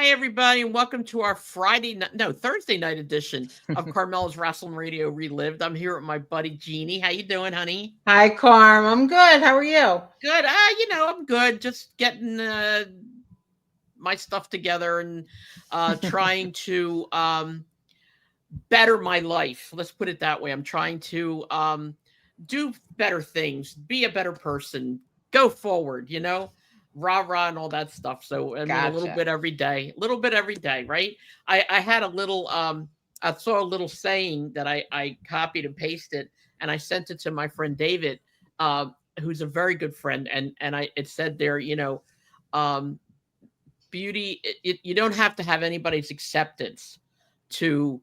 Hi, everybody, and welcome to our Thursday night edition of Carmela's Wrestling Radio Relived. I'm here with my buddy Jeannie. How you doing, honey? Hi, Carm. I'm good. How are you? Good. I'm good. Just getting my stuff together and trying to better my life. Let's put it that way. I'm trying to do better things, be a better person, go forward, rah rah and all that stuff. So I mean a little bit every day, right? I had a little I saw a little saying that I copied and pasted and I sent it to my friend David, who's a very good friend, and it said there, um beauty, you don't have to have anybody's acceptance to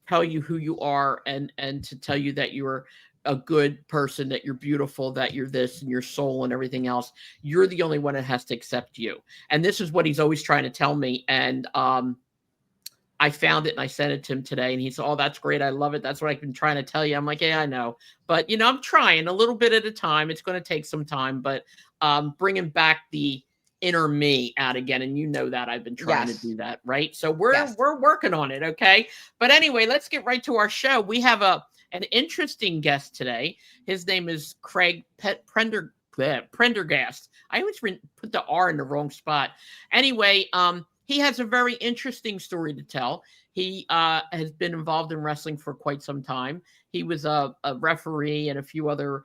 tell you who you are and to tell you that you're a good person, that you're beautiful, that you're this and your soul and everything else. You're the only one that has to accept you. And this is what he's always trying to tell me. And I found it and I sent it to him today. And he said, "Oh, that's great. I love it. That's what I've been trying to tell you." I'm like, "Yeah, I know. But, I'm trying a little bit at a time. It's going to take some time, but bringing back the inner me out again. And you know that I've been trying to do that, right? So we're working on it, okay? But anyway, let's get right to our show. We have an interesting guest today. His name is Craig Prendergast. I always put the R in the wrong spot. Anyway, he has a very interesting story to tell. He has been involved in wrestling for quite some time. He was a referee and a few other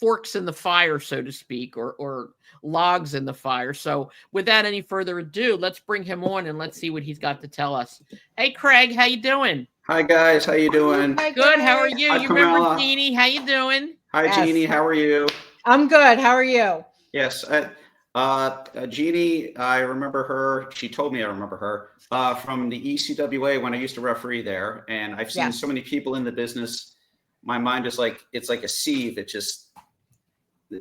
forks in the fire, so to speak, or logs in the fire. So without any further ado, let's bring him on and let's see what he's got to tell us. Hey, Craig, how you doing? Hi, guys. How you doing? Hi, good. How are you? Hi, you remember Carmela. Jeannie? How you doing? Hi, Yes. Jeannie. How are you? I'm good. How are you? Yes. Jeannie, I remember her. She told me I remember her from the ECWA when I used to referee there. And I've seen so many people in the business. My mind is it's like a sieve. It just,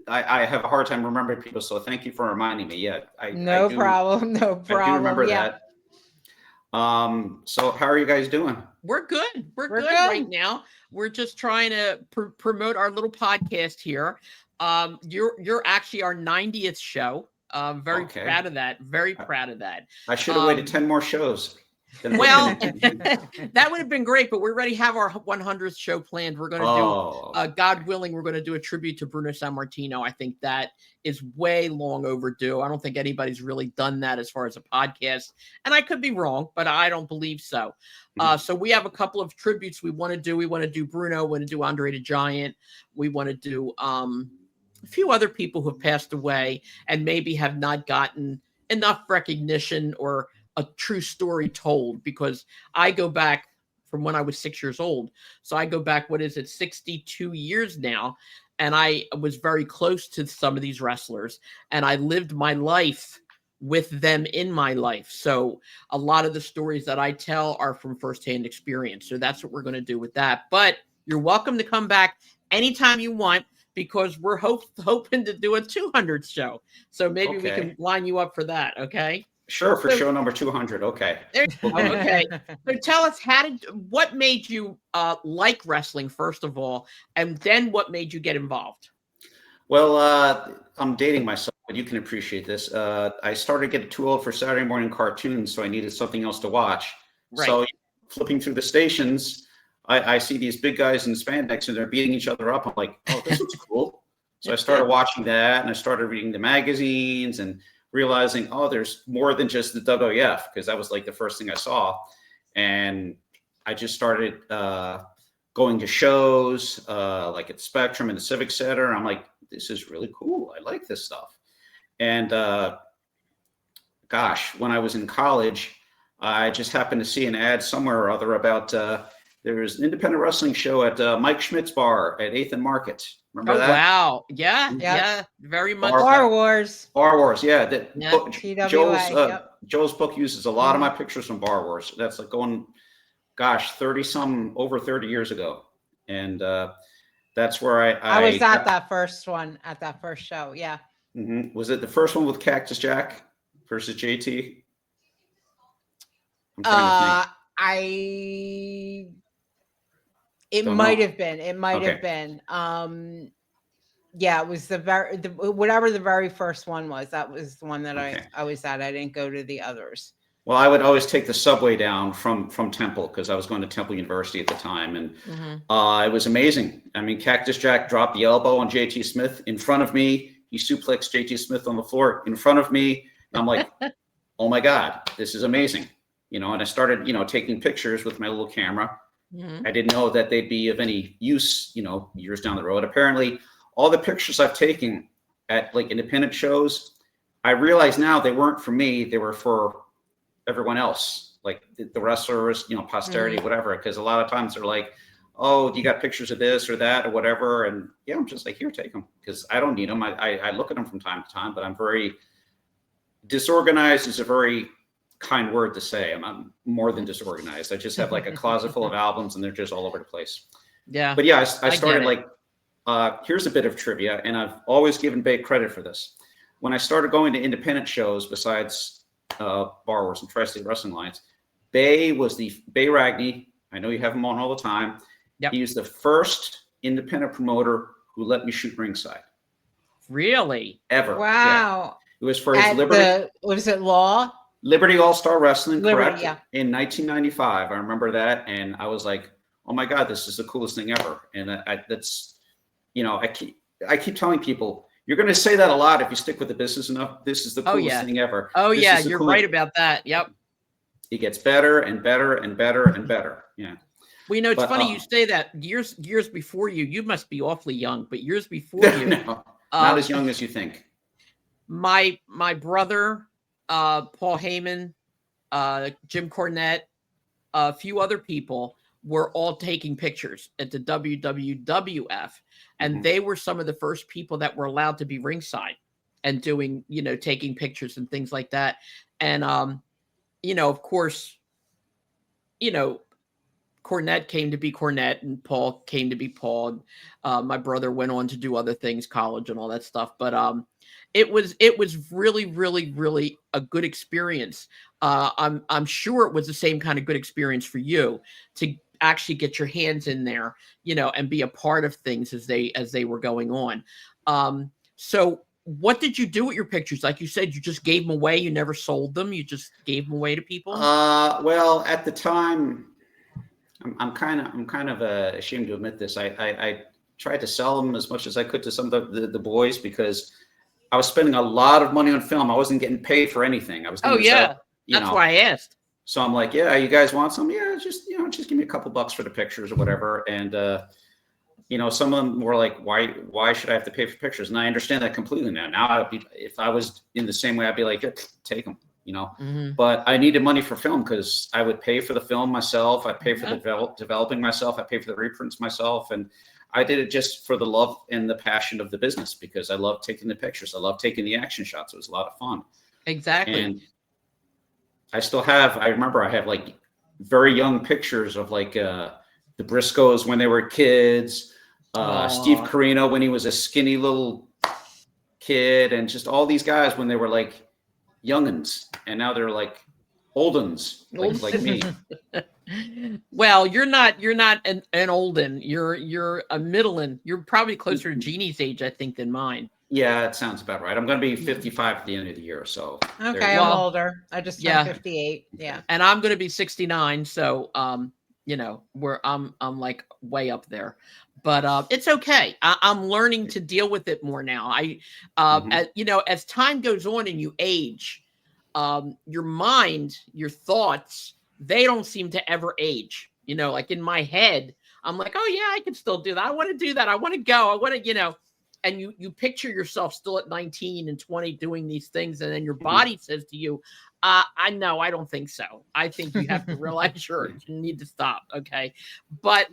I have a hard time remembering people. So thank you for reminding me. Yeah. No problem. I do remember that. So how are you guys doing? We're good. We're good right now. We're just trying to promote our little podcast here. You're actually our 90th show. Very proud of that. Very proud of that. I should have waited 10 more shows. Well, that would have been great, but we already have our 100th show planned. We're going to do, God willing, we're going to do a tribute to Bruno Sammartino. I think that is way long overdue. I don't think anybody's really done that as far as a podcast. And I could be wrong, but I don't believe so. So we have a couple of tributes we want to do. We want to do Bruno, we want to do Andre the Giant. We want to do a few other people who have passed away and maybe have not gotten enough recognition or a true story told, because I go back from when I was 6 years old. So I go back, 62 years now. And I was very close to some of these wrestlers and I lived my life with them in my life. So a lot of the stories that I tell are from firsthand experience. So that's what we're going to do with that. But you're welcome to come back anytime you want, because we're hoping to do a 200th show. So maybe we can line you up for that. Okay. Sure, for show number 200. Okay. Okay. So tell us, what made you like wrestling, first of all, and then what made you get involved? Well, I'm dating myself, but you can appreciate this. I started getting too old for Saturday morning cartoons, so I needed something else to watch. Right. So flipping through the stations, I see these big guys in spandex and they're beating each other up. I'm like, oh, this looks cool. So I started watching that and I started reading the magazines and realizing, oh, there's more than just the WWF, because that was like the first thing I saw. And I just started going to shows like at Spectrum and the Civic Center. And I'm like, this is really cool. I like this stuff. And gosh, when I was in college, I just happened to see an ad somewhere or other about there was an independent wrestling show at Mike Schmidt's bar at 8th and Market. Remember that? Wow. Yeah. Very much. Bar Wars. Yeah. TWA, Joe's book uses a lot of my pictures from Bar Wars. That's like going, gosh, over 30 years ago. And that's where I was at that first one, at that first show. Yeah. Mm-hmm. Was it the first one with Cactus Jack versus JT? I'm trying to think. It might have been. Yeah, it was whatever the very first one was. That was the one that Okay. I was at. I didn't go to the others. Well, I would always take the subway down from Temple because I was going to Temple University at the time, and it was amazing. I mean, Cactus Jack dropped the elbow on JT Smith in front of me. He suplexed JT Smith on the floor in front of me. And I'm like, oh my God, this is amazing. And I started, taking pictures with my little camera. I didn't know that they'd be of any use, years down the road. Apparently, all the pictures I've taken at like independent shows, I realize now they weren't for me. They were for everyone else, like the wrestlers, posterity, whatever. Because a lot of times they're like, oh, you got pictures of this or that or whatever. And yeah, I'm just like, here, take them. Because I don't need them. I look at them from time to time, but I'm very disorganized is a very kind word to say. I'm more than disorganized. I just have like a closet full of albums and they're just all over the place. Yeah. But yeah, I started like, here's a bit of trivia, and I've always given Bay credit for this. When I started going to independent shows besides Bar Wars and Tri-State Wrestling Alliance, Bay Ragney. I know you have him on all the time. Yep. He was the first independent promoter who let me shoot ringside. Really? Ever. Wow. Yeah. It was for his Liberty. Was it Law? Liberty All-Star Wrestling, Liberty, correct? yeah. In 1995. I remember that. And I was like, oh my God, this is the coolest thing ever. And that's, I keep telling people, you're going to say that a lot if you stick with the business enough. This is the coolest thing ever. Oh, this yeah. You're right about that. Yep. It gets better and better and better and better. Yeah. Well, it's funny you say that. Years before you must be awfully young, but years before you. No, not as young as you think. My brother, Paul Heyman, Jim Cornette, a few other people were all taking pictures at the WWF. And they were some of the first people that were allowed to be ringside and doing, taking pictures and things like that. And, of course, Cornette came to be Cornette and Paul came to be Paul. My brother went on to do other things, college and all that stuff. But it was really, really, really a good experience. I'm sure it was the same kind of good experience for you to actually get your hands in there, and be a part of things as they were going on. So what did you do with your pictures? Like you said, you just gave them away. You never sold them. You just gave them away to people. Well, at the time, I'm kind of ashamed to admit this. I tried to sell them as much as I could to some of the boys because I was spending a lot of money on film. I wasn't getting paid for anything. I was. That's why I asked. So I'm like, yeah, you guys want some? Yeah, just give me a couple bucks for the pictures or whatever. And some of them were like, why should I have to pay for pictures? And I understand that completely now. Now, if I was in the same way, I'd be like, yeah, take them. But I needed money for film because I would pay for the film myself. I'd pay for the developing myself. I pay for the reprints myself. And I did it just for the love and the passion of the business because I love taking the pictures. I love taking the action shots. It was a lot of fun. Exactly. And I remember I have like very young pictures of like the Briscoes when they were kids, Steve Carino when he was a skinny little kid, and just all these guys when they were like youngins, and now they're like oldins, like me. Well, you're not an olden. You're a middlin. You're probably closer to Jeannie's age, I think, than mine. Yeah, it sounds about right. I'm going to be 55 at the end of the year, so. Okay, I'm older. I just turned 58. Yeah. And I'm going to be 69, so where I'm like way up there. But it's okay. I'm learning to deal with it more now. As time goes on and you age, your mind, your thoughts, they don't seem to ever age. Like in my head, I'm like, oh yeah, I can still do that. I want to do that. I want to go. I want to, and you picture yourself still at 19 and 20 doing these things. And then your body says to you, I know, I don't think so. I think you have to realize you need to stop. Okay. But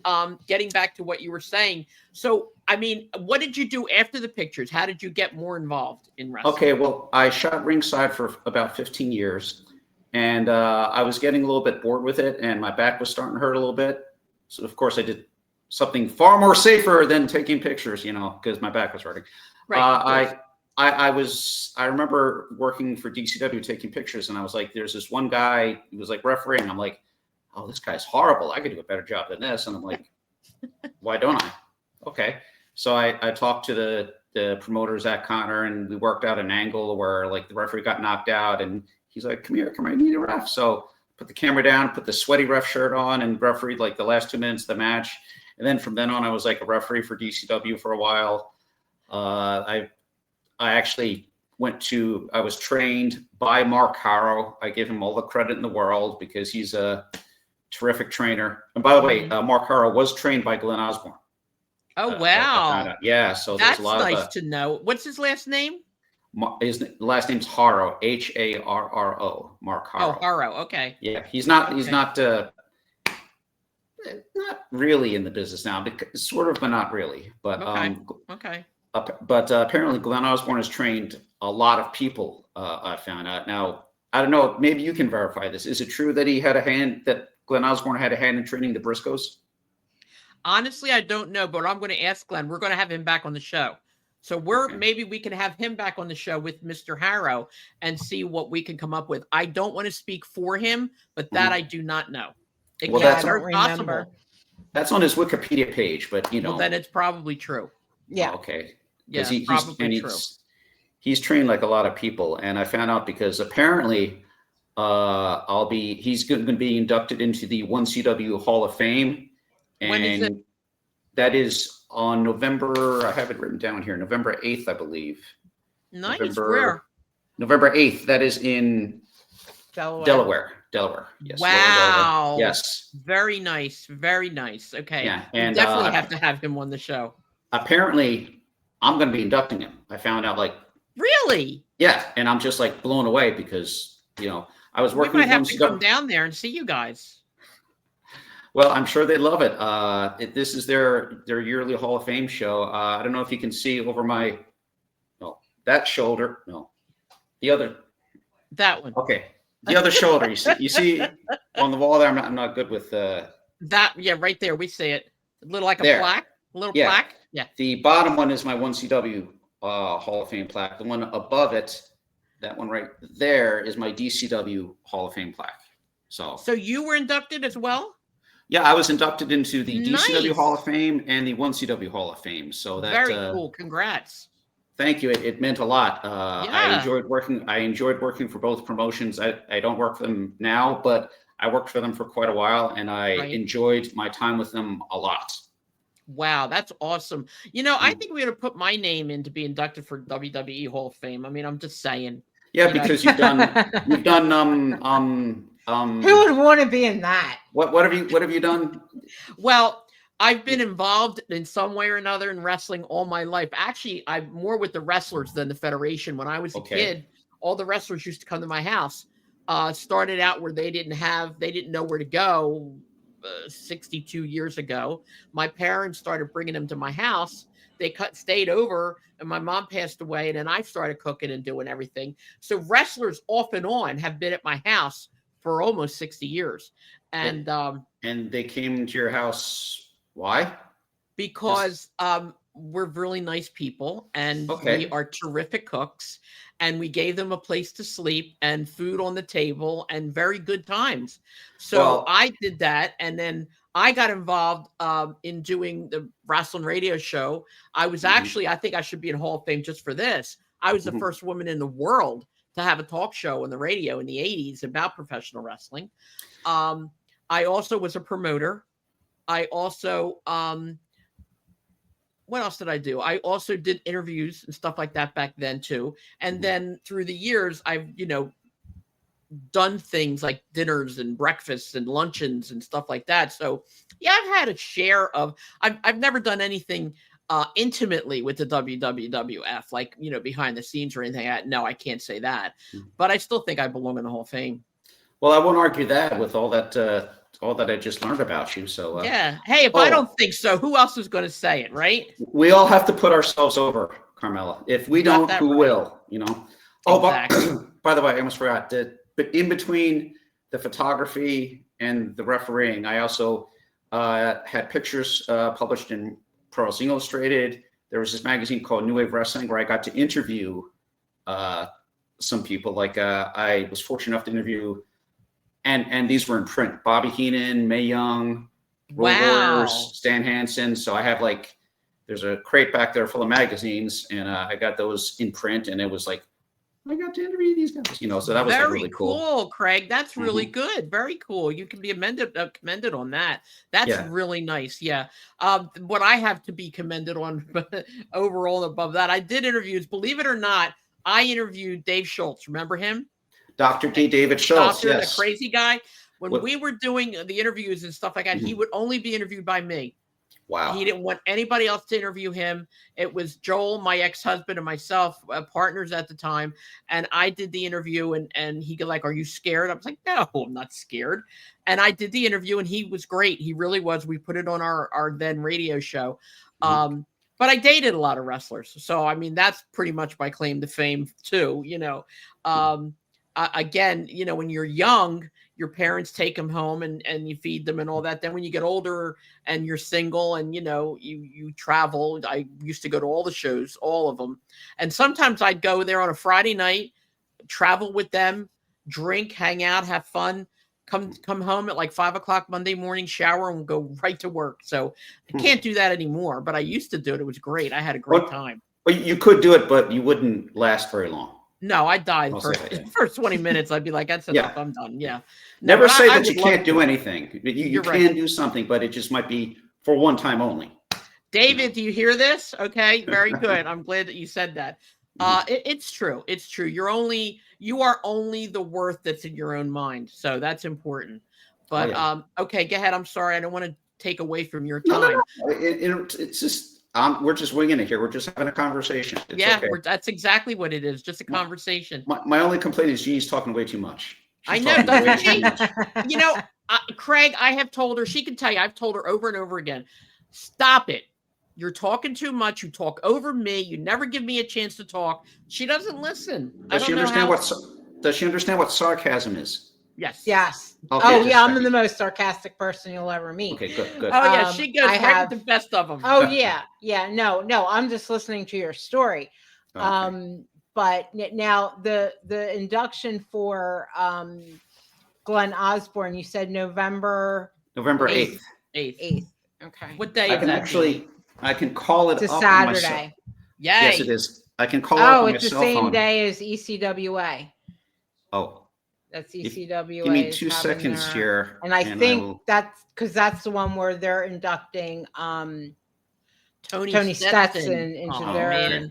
getting back to what you were saying. So, I mean, what did you do after the pictures? How did you get more involved in wrestling? Okay. Well, I shot ringside for about 15 years and I was getting a little bit bored with it and my back was starting to hurt a little bit. So of course I did something far more safer than taking pictures, because my back was hurting. Right. I remember working for DCW taking pictures, and I was like, there's this one guy who was like refereeing. I'm like, oh, this guy's horrible. I could do a better job than this. And I'm like, why don't I? Okay. So I talked to the the promoter, Zach Connor, and we worked out an angle where like the referee got knocked out, and he's like, come here, I need a ref. So put the camera down, put the sweaty ref shirt on, and refereed like the last 2 minutes of the match. And then from then on, I was like a referee for DCW for a while. I actually I was trained by Mark Harrow. I give him all the credit in the world because he's a terrific trainer. And by the way, Mark Harrow was trained by Glenn Osborne. Oh, wow. Yeah, so that's there's a lot nice of to know. What's his last name? his last name's Harrow, Harro, Mark Harrow. Oh, Harrow. Okay. Yeah, he's not really in the business now, because sort of, but not really. But okay. But apparently Glenn Osborne has trained a lot of people. I found out. Now I don't know. Maybe you can verify this. Is it true that that Glenn Osborne had a hand in training the Briscoes? Honestly, I don't know, but I'm going to ask Glenn. We're going to have him back on the show. So maybe we can have him back on the show with Mr. Harrow and see what we can come up with. I don't want to speak for him, but that I do not know. That's possible. That's on his Wikipedia page, but well, then it's probably true. Yeah. Oh, okay. Yeah, probably true. He's trained like a lot of people, and I found out because apparently he's going to be inducted into the 1CW Hall of Fame. And when is it? That is on November, I have it written down here, November 8th, I believe. Nice. Where? November 8th. That is in Delaware. Yes. Wow. Delaware. Yes. Very nice. Very nice. Okay. Yeah. And we definitely have to have him on the show. Apparently, I'm going to be inducting him. I found out Really? Yeah. And I'm just like blown away because, I was working. We might have to come down there and see you guys. Well, I'm sure they love it. This is their yearly Hall of Fame show. I don't know if you can see over that shoulder. No, the other. That one. Okay, the other shoulder. You see on the wall there. I'm not good with that. Yeah, right there. We see it. A little like a plaque. A little plaque. Yeah. The bottom one is my 1CW Hall of Fame plaque. The one above it, that one right there, is my DCW Hall of Fame plaque. So you were inducted as well? Yeah, I was inducted into the DCW Hall of Fame and the 1CW Hall of Fame. So that very cool. Congrats. Thank you. It meant a lot. Yeah. I enjoyed working for both promotions. I don't work for them now, but I worked for them for quite a while, and I enjoyed my time with them a lot. Wow, that's awesome. I think we're going to put my name in to be inducted for WWE Hall of Fame. I mean, I'm just saying. Yeah, because you've done who would want to be in that? What have you done? Well, I've been involved in some way or another in wrestling all my life. Actually, I'm more with the wrestlers than the federation. When I was a kid, all the wrestlers used to come to my house. Started out where they didn't know where to go 62 years ago. My parents started bringing them to my house. They stayed over, and my mom passed away, and then I started cooking and doing everything. So wrestlers off and on have been at my house for almost 60 years. And they came to your house. Why? Because we're really nice people, and we are terrific cooks, and we gave them a place to sleep and food on the table and very good times. So I did that, and then I got involved in doing the wrestling radio show. I was actually, I think I should be in Hall of Fame just for this. I was the first woman in the world to have a talk show on the radio in the 80s about professional wrestling. I also was a promoter. I also, what else did I do? I also did interviews and stuff like that back then too. And then through the years, I've, done things like dinners and breakfasts and luncheons and stuff like that. So yeah, I've had a share of, I've never done anything intimately with the WWF, like, behind the scenes or anything like that. No, I can't say that, but I still think I belong in the Hall of Fame. Well, I won't argue that with all that I just learned about you. So yeah. Hey, if I don't think so, who else is going to say it, right? We all have to put ourselves over, Carmela. If we don't, who will? Oh, exactly. by the way, I almost forgot that. But in between the photography and the refereeing, I also had pictures published in Pro Wrestling Illustrated. There was this magazine called New Wave Wrestling where I got to interview some people. Like I was fortunate enough to interview, and these were in print: Bobby Heenan, Mae Young, Road Warriors, Stan Hansen. So I have there's a crate back there full of magazines, and I got those in print, and it was like, I got to interview these guys, so that was like Very really cool. cool, Craig. That's really good. Very cool. You can be commended on that. That's really nice. Yeah. What I have to be commended on overall and above that, I did interviews. Believe it or not, I interviewed Dave Schultz. Remember him? Dr. D. David Schultz, Doctor, yes. the crazy guy. When we were doing the interviews and stuff like that, he would only be interviewed by me. Wow. He didn't want anybody else to interview him. It was Joel, my ex-husband, and myself, partners at the time. And I did the interview, and he go like, "Are you scared?" I was like, "No, I'm not scared." And I did the interview, and he was great. He really was. We put it on our then radio show. But I dated a lot of wrestlers. So, I mean, that's pretty much my claim to fame too, again, when you're young, your parents take them home and you feed them and all that. Then when you get older and you're single and, you travel, I used to go to all the shows, all of them. And sometimes I'd go there on a Friday night, travel with them, drink, hang out, have fun, come home at like 5:00 Monday morning, shower, and go right to work. So I can't do that anymore, but I used to do it. It was great. I had a great time. Well, you could do it, but you wouldn't last very long. No, I died first 20 minutes. I'd be like, that's enough. I'm done. Yeah. Never say that you can't do anything. You can do something, but it just might be for one time only. David, do you hear this? Okay, very good. I'm glad that you said that. It's true. It's true. You are only the worth that's in your own mind. So that's important. But okay, go ahead. I'm sorry. I don't want to take away from your time. No. It's just we're just winging it here. We're just having a conversation. It's okay. That's exactly what it is. Just a conversation. My only complaint is Jeannie's talking way too much. I know, doesn't she? Craig, I have told her, she can tell you, I've told her over and over again, stop it. You're talking too much. You talk over me. You never give me a chance to talk. She doesn't listen. Does she understand what sarcasm is? Yes. Yes. Okay, I'm the most sarcastic person you'll ever meet. Okay, good. Oh yeah, she goes right with the best of them. Oh yeah. No, I'm just listening to your story. Okay. But now the induction for Glenn Osborne, you said November 8th. 8th. Okay. What day is that? I can call it. It's a Saturday. Yes, it is. I can call it up on my cell phone. Oh, it's the same day as ECWA. Oh. That's ECWA. Give me 2 seconds here. And I think that's because that's the one where they're inducting Tony Stetson into their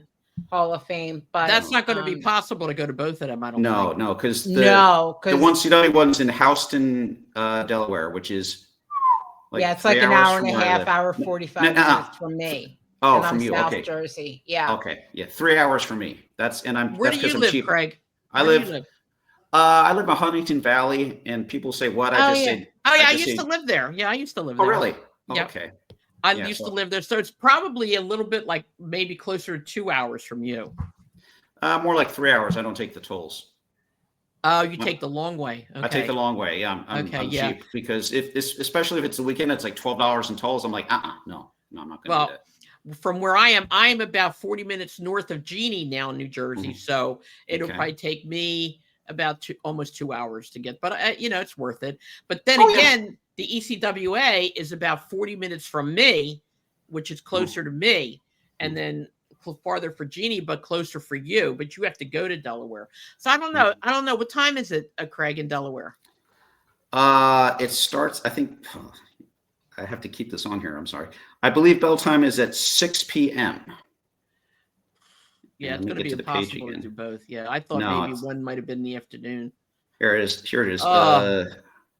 Hall of Fame. But that's not going to be possible to go to both of them, I don't think. No, because the one CW one's in Houston, Delaware, which is it's like an hour and a half, hour 45 minutes from me. Oh, and from you, South Jersey. Yeah. Okay, 3 hours from me. Where do you live, Craig? I live in Huntington Valley, and people say what? I used to live there. Yeah, I used to live there. Oh, really? Yeah. Okay. I used to live there, so it's probably a little bit like maybe closer to 2 hours from you. More like 3 hours. I don't take the tolls. Oh, you take the long way. Okay. I take the long way. Yeah, I'm cheap because especially if it's the weekend, it's like $12 in tolls. I'm like, no, I'm not going to do that. From where I am about 40 minutes north of Jeannie now in New Jersey, so it'll probably take me about almost 2 hours to get, but it's worth it. But then again, the ECWA is about 40 minutes from me, which is closer to me, and then farther for Jeannie, but closer for you. But you have to go to Delaware. So I don't know. What time is it, Craig, in Delaware? It starts. I think I have to keep this on here. I'm sorry. I believe bell time is at 6 p.m. Yeah, it's going to be impossible to do both. Yeah, I thought maybe one might have been in the afternoon. Here it is.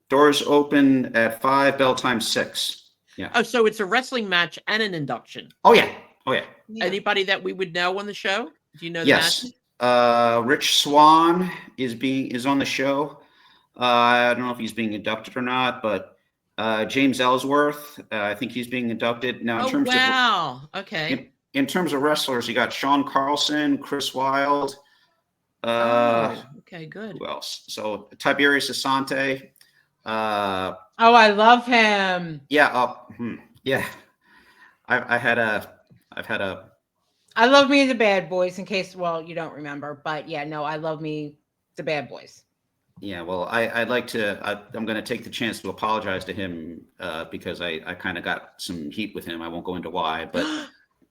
Doors open at 5, bell time 6. Yeah. Oh, so it's a wrestling match and an induction. Oh yeah. Anybody that we would know on the show? Do you know that? Yes. Rich Swann is on the show. I don't know if he's being inducted or not, but James Ellsworth, I think he's being inducted now. Okay. In terms of wrestlers, you got Sean Carlson, Chris Wilde. Okay, good. Who else? So Tiberius Asante. I love him. Yeah. Yeah. I love me the Bad Boys. In case, you don't remember, but I love me the Bad Boys. Yeah, well, I'd like to. I'm going to take the chance to apologize to him because I kind of got some heat with him. I won't go into why, but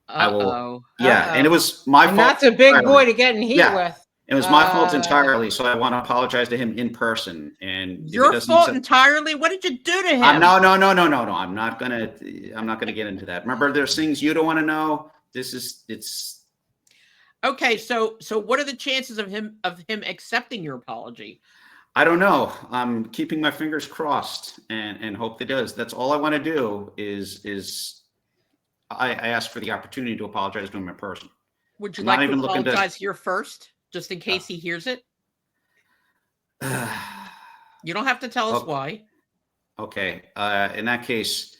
I will. Uh-oh. Yeah, and it was my And fault. that's a big entirely. boy to get in heat Yeah. with. It was my fault entirely, so I want to apologize to him in person. And if he Your doesn't fault accept, entirely? What did you do to him? no. I'm not gonna get into that. Remember, there's things you don't want to know. It's Okay, so what are the chances of him accepting your apology? I don't know. I'm keeping my fingers crossed and hope that does. That's all I want to do is I ask for the opportunity to apologize to him in person. Would you I'm like not to even looking to- apologize here first, just in case he hears it? You don't have to tell us why. Okay. In that case,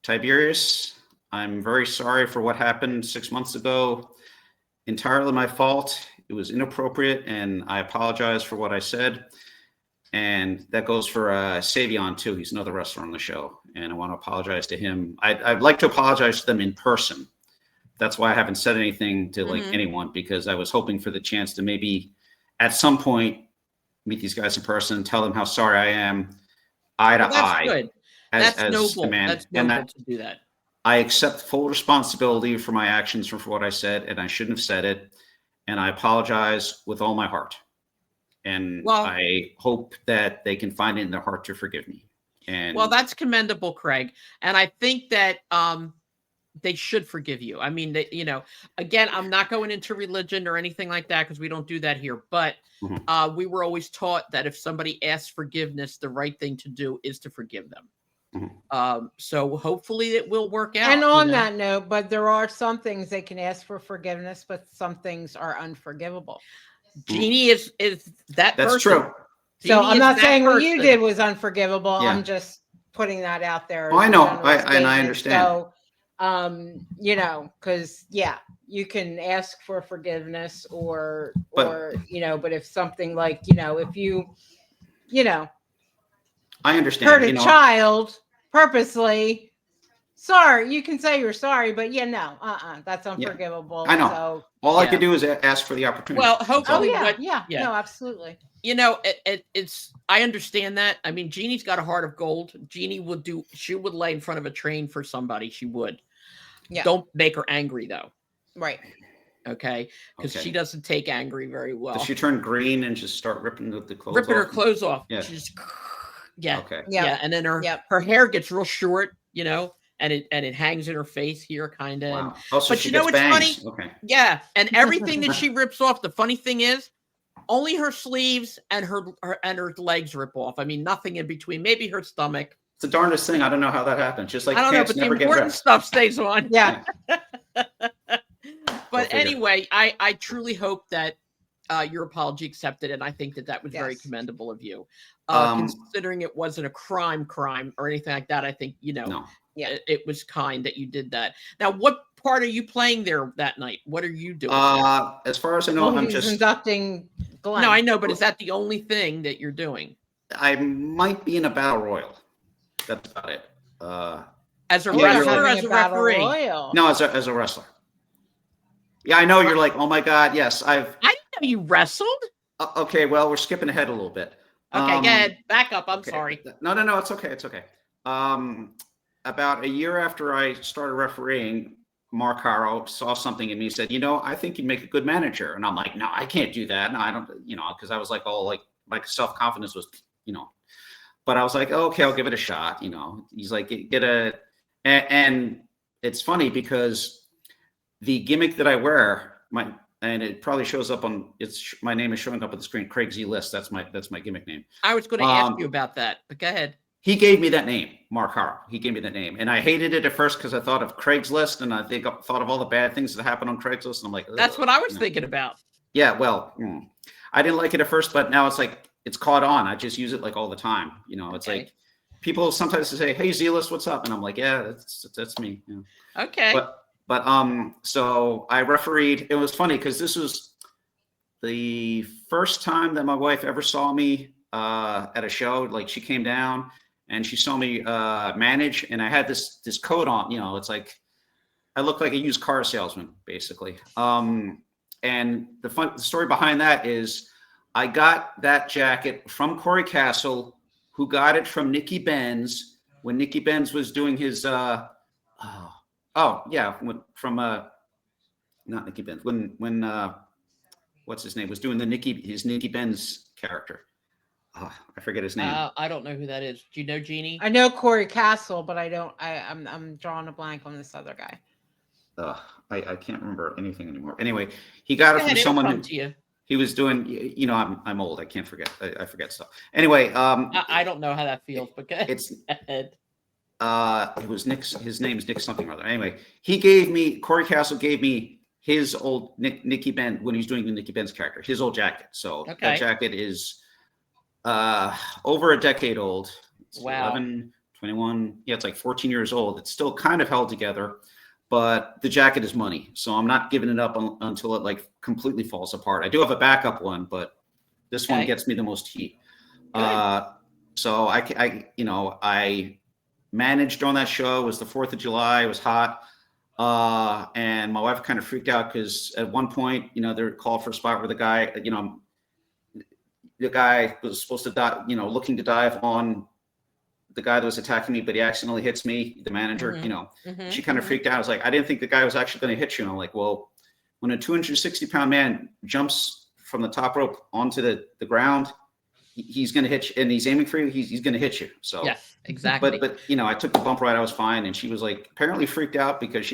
Tiberius, I'm very sorry for what happened 6 months ago. Entirely my fault. It was inappropriate, and I apologize for what I said. And that goes for Savion too. He's another wrestler on the show, and I want to apologize to him. I'd like to apologize to them in person. That's why I haven't said anything to anyone, because I was hoping for the chance to maybe at some point meet these guys in person, tell them how sorry I am, eye to eye. Good. As noble. the man. That's noble to do that. I accept full responsibility for my actions, for what I said, and I shouldn't have said it. And I apologize with all my heart. And I hope that they can find it in their heart to forgive me. And that's commendable, Craig. And I think that they should forgive you. I mean, again, I'm not going into religion or anything like that, because we don't do that here. But we were always taught that if somebody asks forgiveness, the right thing to do is to forgive them. So hopefully it will work out. And on that note, but there are some things they can ask for forgiveness, but some things are unforgivable. Jeannie is that that's person. true. So Jeannie I'm not saying what you person. did was unforgivable. Yeah. I'm just putting that out there. Oh, I know. I understand. So, because you can ask for forgiveness or but if something like, if you I understand. hurt a child purposely, sorry, you can say you're sorry, but that's unforgivable. I know. So all I can do is ask for the opportunity. Well, hopefully, no, absolutely. It's I understand that. I mean, Jeannie's got a heart of gold. Jeannie she would lay in front of a train for somebody. She would. Yeah. Don't make her angry though. Right. Okay. Because she doesn't take angry very well. Does she turn green and just start ripping the clothes off? Her clothes off. Yeah. Okay. Yeah. And then her hair gets real short, and it hangs in her face here, kind of. Wow. But you know what's funny? Okay. Yeah. And everything that she rips off, the funny thing is, only her sleeves and her legs rip off. I mean, nothing in between. Maybe her stomach. It's the darnest thing. I don't know how that happens. Just like I don't know, but the important stuff stays on. Yeah. But anyway, I truly hope that your apology accepted, and I think that was very commendable of you. Considering it wasn't a crime or anything like that, I think no. It was kind that you did that. Now, what part are you playing there that night? What are you doing? As far as I know, I'm just inducting Glenn. No, I know, but is that the only thing that you're doing? I might be in a battle royal. That's about it. As a wrestler, as a referee? No, as a wrestler. Yeah, I know. You're like, oh my God, yes, I didn't know you wrestled. Okay, well, we're skipping ahead a little bit. Okay, go ahead. Back up. I'm sorry. No, it's okay. It's okay. About a year after I started refereeing, Mark Harrow saw something in me, said, I think you'd make a good manager. And I'm like, no, I can't do that. No, I don't, because I was like, my self-confidence was, but I was like, okay, I'll give it a shot. He's like, and it's funny because the gimmick that I wear, and it probably shows up my name is showing up on the screen, Craig Z List. That's my gimmick name. I was going to ask you about that, but go ahead. He gave me that name, Mark Harrow. He gave me that name. And I hated it at first because I thought of Craigslist, and I thought of all the bad things that happened on Craigslist. And I'm like, that's what I was thinking about. Yeah, well, I didn't like it at first, but now it's like, it's caught on. I just use it like all the time. It's like people sometimes say, hey, Z-List, what's up? And I'm like, yeah, that's me. Okay. But so I refereed. It was funny because this was the first time that my wife ever saw me at a show. Like, she came down and she saw me manage, and I had this coat on. It's like I looked like a used car salesman, basically. And the story behind that is I got that jacket from Corey Castle, who got it from Nikki Benz when Nikki Benz was doing his Oh yeah, from not Nikki Benz. When what's his name was doing his Nikki Benz character. Oh, I forget his name. I don't know who that is. Do you know Jeannie? I know Corey Castle, but I don't. I'm drawing a blank on this other guy. I can't remember anything anymore. Anyway, he got it from someone who he was doing. You know, I'm old. I can't forget. I forget stuff. Anyway, I don't know how that feels, but it's it was Nick's. His name's Nick something or other. Anyway, Corey Castle gave me his old Nikki Benz when he was doing the Nikki Benz character. His old jacket. So that jacket is over a decade old. It's 11, 21. Yeah, it's like 14 years old. It's still kind of held together, but the jacket is money. So I'm not giving it up until it like completely falls apart. I do have a backup one, but this one gets me the most heat. So I managed on that show. It was the 4th of July. It was hot. And my wife kind of freaked out because at one point, they called for a spot where the guy was supposed to die, looking to dive on the guy that was attacking me, but he accidentally hits me, the manager, she kind of freaked out. I was like, I didn't think the guy was actually going to hit you. And I'm like, well, when a 260-pound man jumps from the top rope onto the ground, he's going to hit you, and he's aiming for you. He's going to hit you. So yes, exactly. But I took the bump ride. I was fine. And she was like apparently freaked out because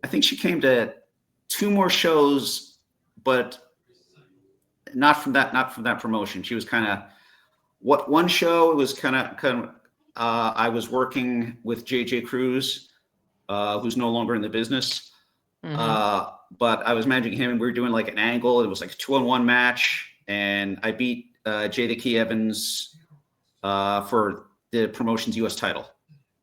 I think she came to 2 more shows, but not from that promotion. She was kind of one show. It was kind of I was working with JJ Cruz, who's no longer in the business. But I was managing him, and we were doing like an angle. It was like a 2-on-1 match, and I beat Jada Key Evans for the promotion's U.S. title.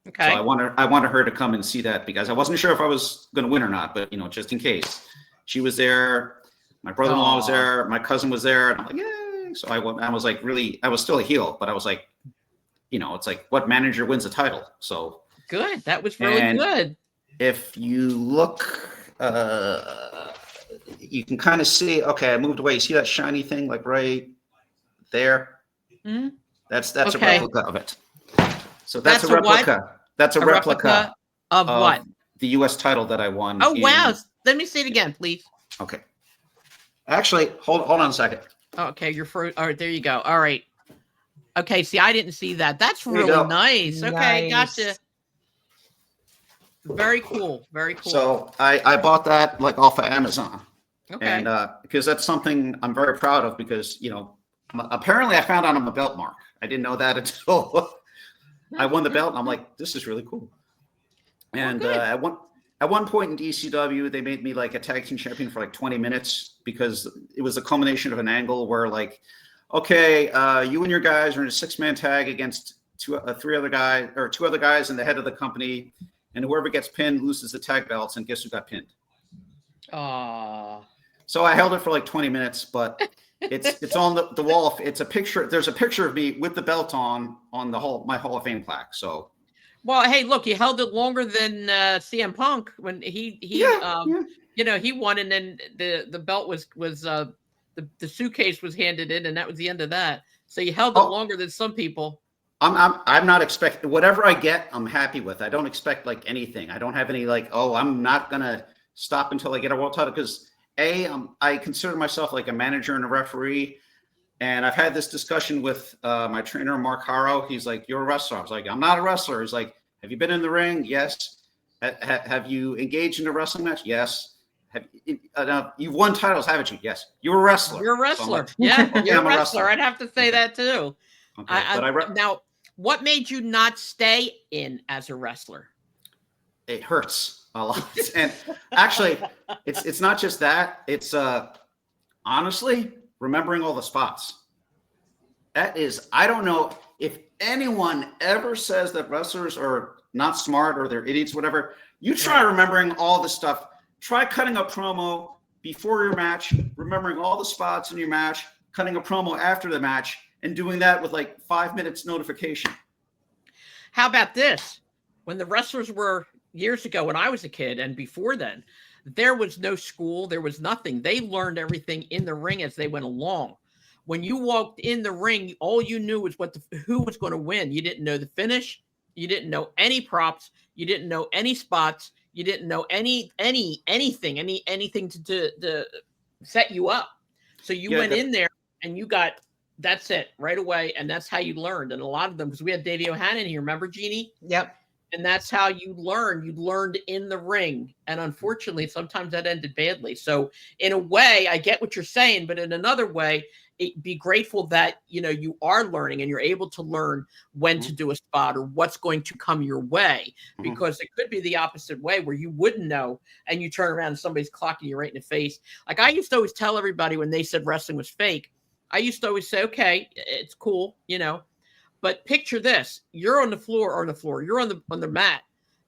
Okay. So I wanted her to come and see that because I wasn't sure if I was going to win or not, but just in case. She was there. My brother-in-law was there. My cousin was there. And I'm like, yay. So I was like, really, I was still a heel, but I was like, it's like what manager wins a title. So good. That was really good. If you look, you can kind of see, okay, I moved away. You see that shiny thing like right there? Mm-hmm. That's a replica of it. So that's a replica. What? That's a replica of what? The U.S. title that I won. Oh, wow. Let me see it again, please. Okay. Actually, hold on a second. Okay, all right, there you go. All right. Okay, see, I didn't see that. That's really nice. Okay, gotcha. Very cool. Very cool. So I bought that like off of Amazon. Okay. And because that's something I'm very proud of because, apparently I found out I'm a belt mark. I didn't know that until I won the belt. And I'm like, this is really cool. And at one point in ECW, they made me like a tag team champion for like 20 minutes because it was a culmination of an angle where like, okay, you and your guys are in a 6-man tag against 2 other guys and the head of the company, and whoever gets pinned loses the tag belts. And guess who got pinned? So I held it for like 20 minutes, but it's on the wall. It's a picture. There's a picture of me with the belt on my Hall of Fame plaque. So. Well, hey, look, he held it longer than CM Punk when he won, and then the belt was the suitcase was handed in, and that was the end of that. So you held it longer than some people. I'm not expecting whatever I get. I'm happy with. I don't expect like anything. I don't have any like, I'm not gonna stop until I get a world title because I consider myself like a manager and a referee. And I've had this discussion with my trainer, Mark Harrow. He's like, you're a wrestler. I was like, I'm not a wrestler. He's like, have you been in the ring? Yes. Have you engaged in a wrestling match? Yes. You've won titles, haven't you? Yes. You're a wrestler. You're a wrestler. So like, you're a wrestler. I'd have to say that too. Okay. Now, what made you not stay in as a wrestler? It hurts a lot. And actually, it's not just that. It's honestly, remembering all the spots. That is, I don't know if anyone ever says that wrestlers are not smart or they're idiots, whatever. You try remembering all the stuff. Try cutting a promo before your match, remembering all the spots in your match, cutting a promo after the match, and doing that with like 5 minutes notification. How about this? When the wrestlers were years ago, when I was a kid and before then, there was no school. There was nothing. They learned everything in the ring as they went along. When you walked in the ring, all you knew was who was going to win. You didn't know the finish. You didn't know any props. You didn't know any spots. You didn't know anything to set you up. So you went in there and you got, that's it right away. And that's how you learned. And a lot of them, because we had Davey O'Hannon here, remember, Jeannie? Yep. And that's how you learn. You learned in the ring. And unfortunately, sometimes that ended badly. So in a way, I get what you're saying, but in another way, be grateful that, you know, you are learning and you're able to learn when to do a spot or what's going to come your way, because it could be the opposite way where you wouldn't know and you turn around and somebody's clocking you right in the face. Like I used to always tell everybody when they said wrestling was fake, I used to always say, okay, it's cool, you know, but picture this, you're on the floor, you're on the mat.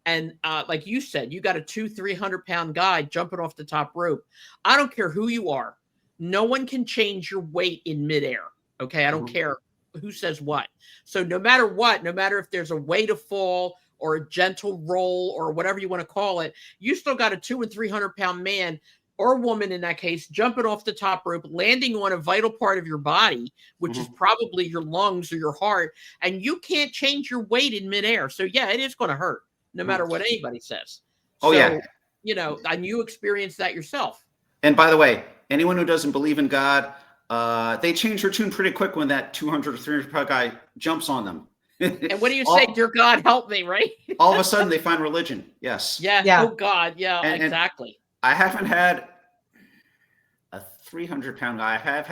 And like you said, you got a 200-300 pound guy jumping off the top rope. I don't care who you are. No one can change your weight in midair. Okay. I don't care who says what. So no matter what, no matter if there's a way to fall or a gentle roll or whatever you want to call it, you still got a 200 and 300 pound man or woman in that case, jumping off the top rope, landing on a vital part of your body, which is probably your lungs or your heart. And you can't change your weight in midair. So yeah, it is going to hurt no matter what anybody says. So, you know, and you experienced that yourself. And by the way, anyone who doesn't believe in God, they change their tune pretty quick when that 200 or 300 pound guy jumps on them. And what do you say? Dear God, help me, right? All of a sudden they find religion. Yes. Yeah. Oh God. Yeah, exactly. I haven't had a 300 pound guy. I have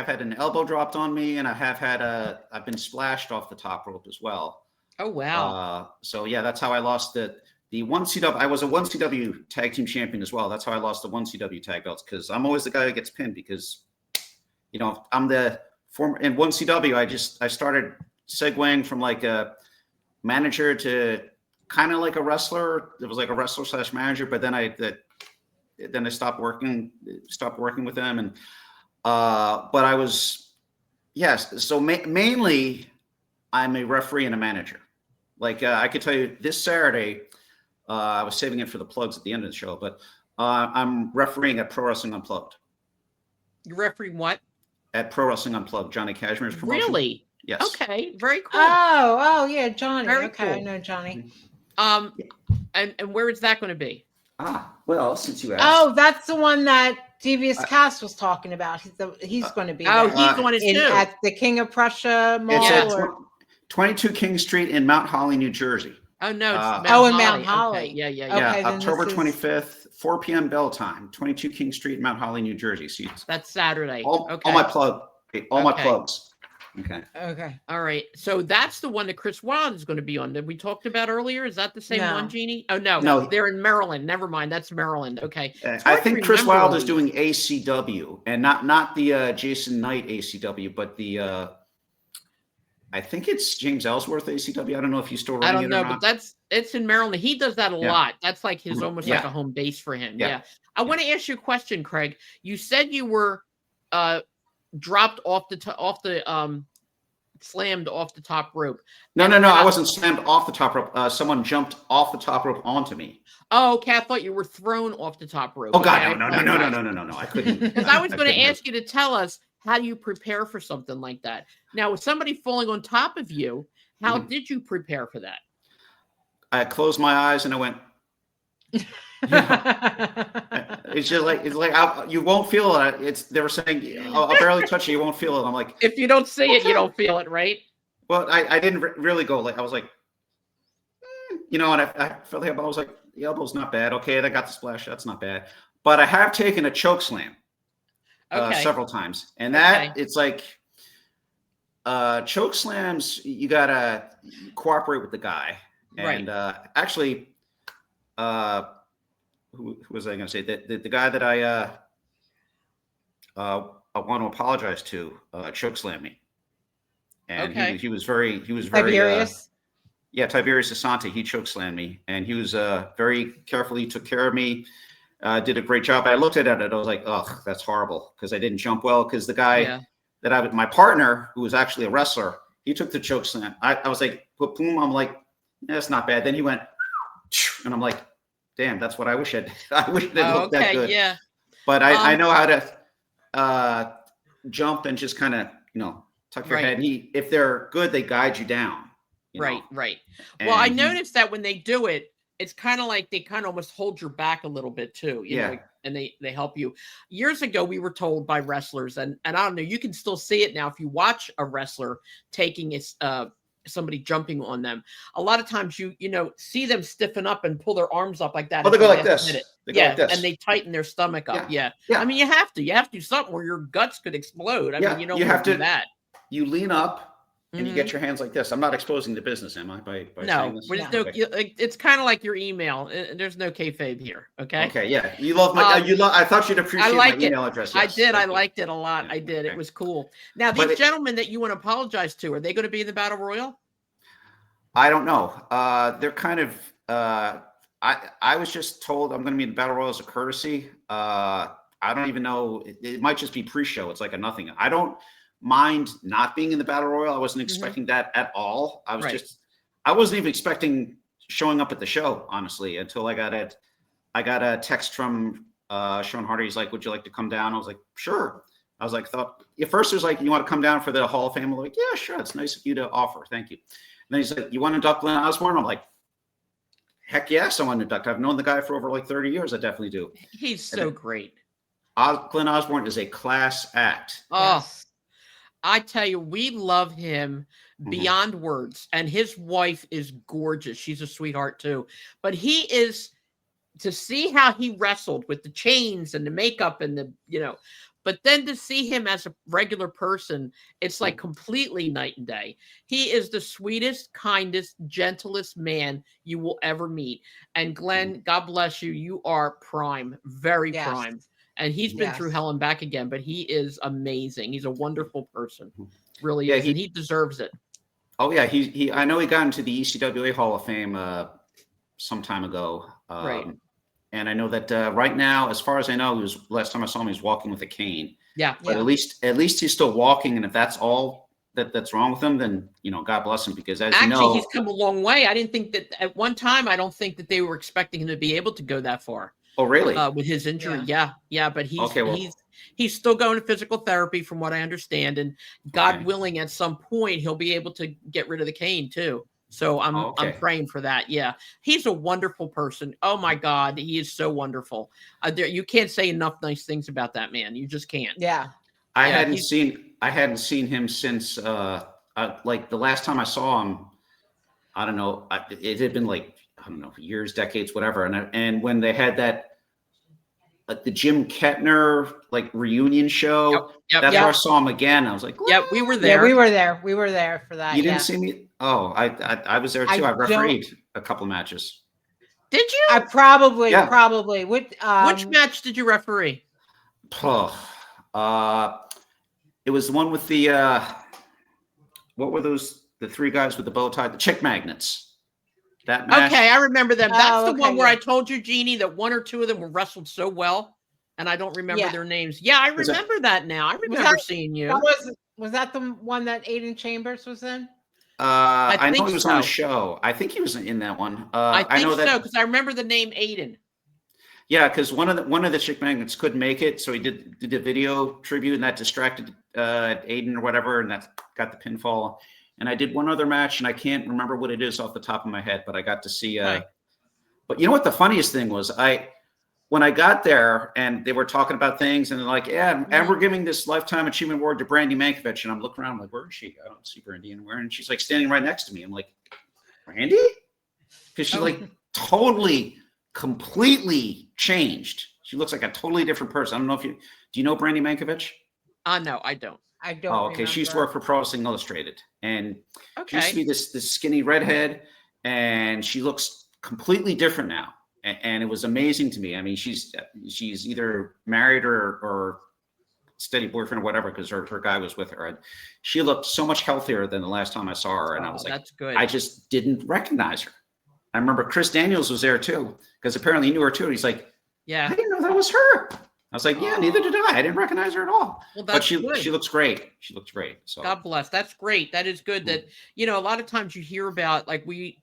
had an elbow dropped on me, and I've been splashed off the top rope as well. Oh, wow. So yeah, that's how I lost the 1CW. I was a 1CW tag team champion as well. That's how I lost the 1CW tag belts, because I'm always the guy that gets pinned, because, you know, I'm the former in 1CW. I started segueing from like a manager to kind of like a wrestler. It was like a wrestler / manager, but then I stopped working with them. And, but I was, yes. So mainly I'm a referee and a manager. Like I could tell you this Saturday, I was saving it for the plugs at the end of the show, but I'm refereeing at Pro Wrestling Unplugged. You're refereeing what? At Pro Wrestling Unplugged, Johnny Cashmere's promotion. Really? Yes. Okay. Very cool. Oh yeah, Johnny. Very okay, cool. I know Johnny. And where is that going to be? Well, since you asked. Oh, that's the one that Devious Cast was talking about. He's going to be there. He's the one at the King of Prussia Mall. It's at 22 King Street in Mount Holly, New Jersey. Oh no! It's Mount Holly. Okay. Yeah. Okay, October 25th, 4 p.m. bell time. 22 King Street, Mount Holly, New Jersey. So that's Saturday. All my plugs. Okay. All right. So that's the one that Chris Wilde is going to be on that we talked about earlier. Is that the same one, Jeannie? Oh no, they're in Maryland. Never mind. That's Maryland. Okay. I think Chris Wilde is doing ACW, and not the Jason Knight ACW, but the I think it's James Ellsworth ACW. I don't know if he's still running it or not. I don't know, but it's in Maryland. He does that a lot. That's like his almost like a home base for him. Yeah. I want to ask you a question, Craig. You said you were dropped slammed off the top rope. No. I wasn't slammed off the top rope. Someone jumped off the top rope onto me. Oh, okay. I thought you were thrown off the top rope. Oh God, no. I couldn't. Because I was going to ask you to tell us, how do you prepare for something like that? Now, with somebody falling on top of you, how did you prepare for that? I closed my eyes and I went. It's just like you won't feel it. They were saying I'll barely touch you won't feel it. I'm like, if you don't see it, you don't feel it, right? Well, I didn't really go like I was like, you know, and I felt the elbow. I was like, the elbow's not bad. Okay, I got the splash. That's not bad. But I have taken a choke slam several times, and that it's like choke slams. You gotta cooperate with the guy, and actually. Who was I going to say? The guy that I want to apologize to choke slammed me, and he was very Tiberius. Tiberius Asante. He choke slammed me, and he was very carefully took care of me. Did a great job. I looked at it, I was like, oh, that's horrible, because I didn't jump well. Because the guy my partner, who was actually a wrestler, he took the choke slam. I was like, boom. I'm like, that's not bad. Then he went, and I'm like, damn, that's what I wish it looked that good. Yeah. But I know how to jump and just kind of, tuck your head. And if they're good, they guide you down, Right, know. right. Well, I And noticed that when they do it, it's kind of like they kind of almost hold your back a little bit too, yeah. and they help you. Years ago, we were told by wrestlers, and I don't know, you can still see it now if you watch a wrestler taking somebody jumping on them. A lot of times you see them stiffen up and pull their arms up like that Oh, at they the go like last this. minute. They go like Yeah, and this. they tighten their stomach up. Yeah. Yeah. I Yeah. mean, you have to do something where your guts could explode. I mean, Yeah. you don't You want have to do to. that. You lean up and you Mhm. get your hands like this. I'm not exposing the business, am I? By saying No, this. there's No. no. Okay. It's kind of like your email. There's no kayfabe here. Okay. Okay. Yeah. You love my. Um, You love. I thought you'd I appreciate my liked it. email address. I Yes. did. I Thank you. liked it a lot. Yeah. I did. It Okay. was cool. Now, But these gentlemen that you want to apologize to, are they going to be in the battle royal? I don't know. They're kind of. I was just told I'm going to be in the battle royal as a courtesy. I don't even know. It might just be pre-show. It's like a nothing. I don't mind not being in the battle royal. I wasn't expecting that at all. I was Right. just. I wasn't even expecting showing up at the show, honestly, until I got a text from Sean Hardy. He's like, "Would you like to come down?" I was like, "Sure." I was like, thought at first it was like, "You want to come down for the Hall of Fame?" I'm like, "Yeah, sure. It's nice of you to offer. Thank you." And then he's like, "You want to induct Glenn Osborne?" I'm like, "Heck yes, I want to induct. I've known the guy for over like 30 years. I definitely do." He's so great. Glenn Osborne is a class act. Oh, Yes. I tell you, we love him beyond words, and his wife is gorgeous. She's a sweetheart too. But he is to see how he wrestled with the chains and the makeup and but then to see him as a regular person, it's like completely night and day. He is the sweetest, kindest, gentlest man you will ever meet. And Glenn, God bless you. You are prime, very Yes. prime. And he's been through Yes. hell and back again, but he is amazing. He's a wonderful person. Really Yeah, is. And he deserves it. Oh yeah, he. I know he got into the ECWA Hall of Fame some time ago. Right. And I know that right now, as far as I know, last time I saw him, he was walking with a cane. Yeah. But Yeah. at least he's still walking. And if that's all that's wrong with him, then God bless him. Because as Actually, you know, he's come a long way. I didn't think that at one time. I don't think that they were expecting him to be able to go that far. oh really? With his injury, yeah. But he's Okay, well, he's still going to physical therapy, from what I understand. And God Okay. willing, at some point he'll be able to get rid of the cane too. So I'm Okay. praying for that. Yeah, he's a wonderful person. Oh my God, he is so wonderful. You can't say enough nice things about that man. You just can't. Yeah. I Yeah, hadn't seen him since like the last time I saw him. I don't know. It had been like, I don't know, years, decades, whatever. And when they had that the Jim Kettner like reunion show, Yep. that's where I saw him again. I was like, Yeah, we were there. Yeah, we were there. We were there for that. You didn't yeah. see me? Oh, I was there too. I refereed a couple matches. Did you? I probably. Which match did you referee? It was the one with the what were those? The three guys with the bow tie, the chick magnets. That match. Okay, I remember them. That's the one where yeah. I told you, Jeannie, that one or two of them were wrestled so well, and I don't remember their names. Yeah, I remember that now. I remember seeing you. Was that the one that Aiden Chambers was in? I know he was on a show. I think he was in that one. I know that because I remember the name Aiden. Yeah, because one of the chick magnets couldn't make it, so he did a video tribute, and that distracted Aiden or whatever, and that got the pinfall. And I did one other match, and I can't remember what it is off the top of my head, but I got to see. But you know what the funniest thing was? When I got there and they were talking about things, and they're like, "Yeah, and we're giving this lifetime achievement award to Brandy Mankiewicz," and I'm looking around, I'm like, "Where is she? I don't see Brandy anywhere." And she's like standing right next to me. I'm like, "Brandy?" Because she's like totally, completely changed. She looks like a totally different person. I don't know if do you know Brandy Mankiewicz? No, I don't. I don't. Oh, okay. She used to work for Pro Wrestling Illustrated, and she used to be this skinny redhead, and she looks completely different now. And it was amazing to me. I mean, she's either married or steady boyfriend or whatever, because her guy was with her. And she looked so much healthier than the last time I saw her, and I was like, "That's good." I just didn't recognize her. I remember Chris Daniels was there too, because apparently he knew her too. And he's like, "Yeah, I didn't know that was her." I was like, "Yeah, neither did I. I didn't recognize her at all." Well, but she looks great. She looks great. So God bless. That's great. That is good. That a lot of times you hear about, like we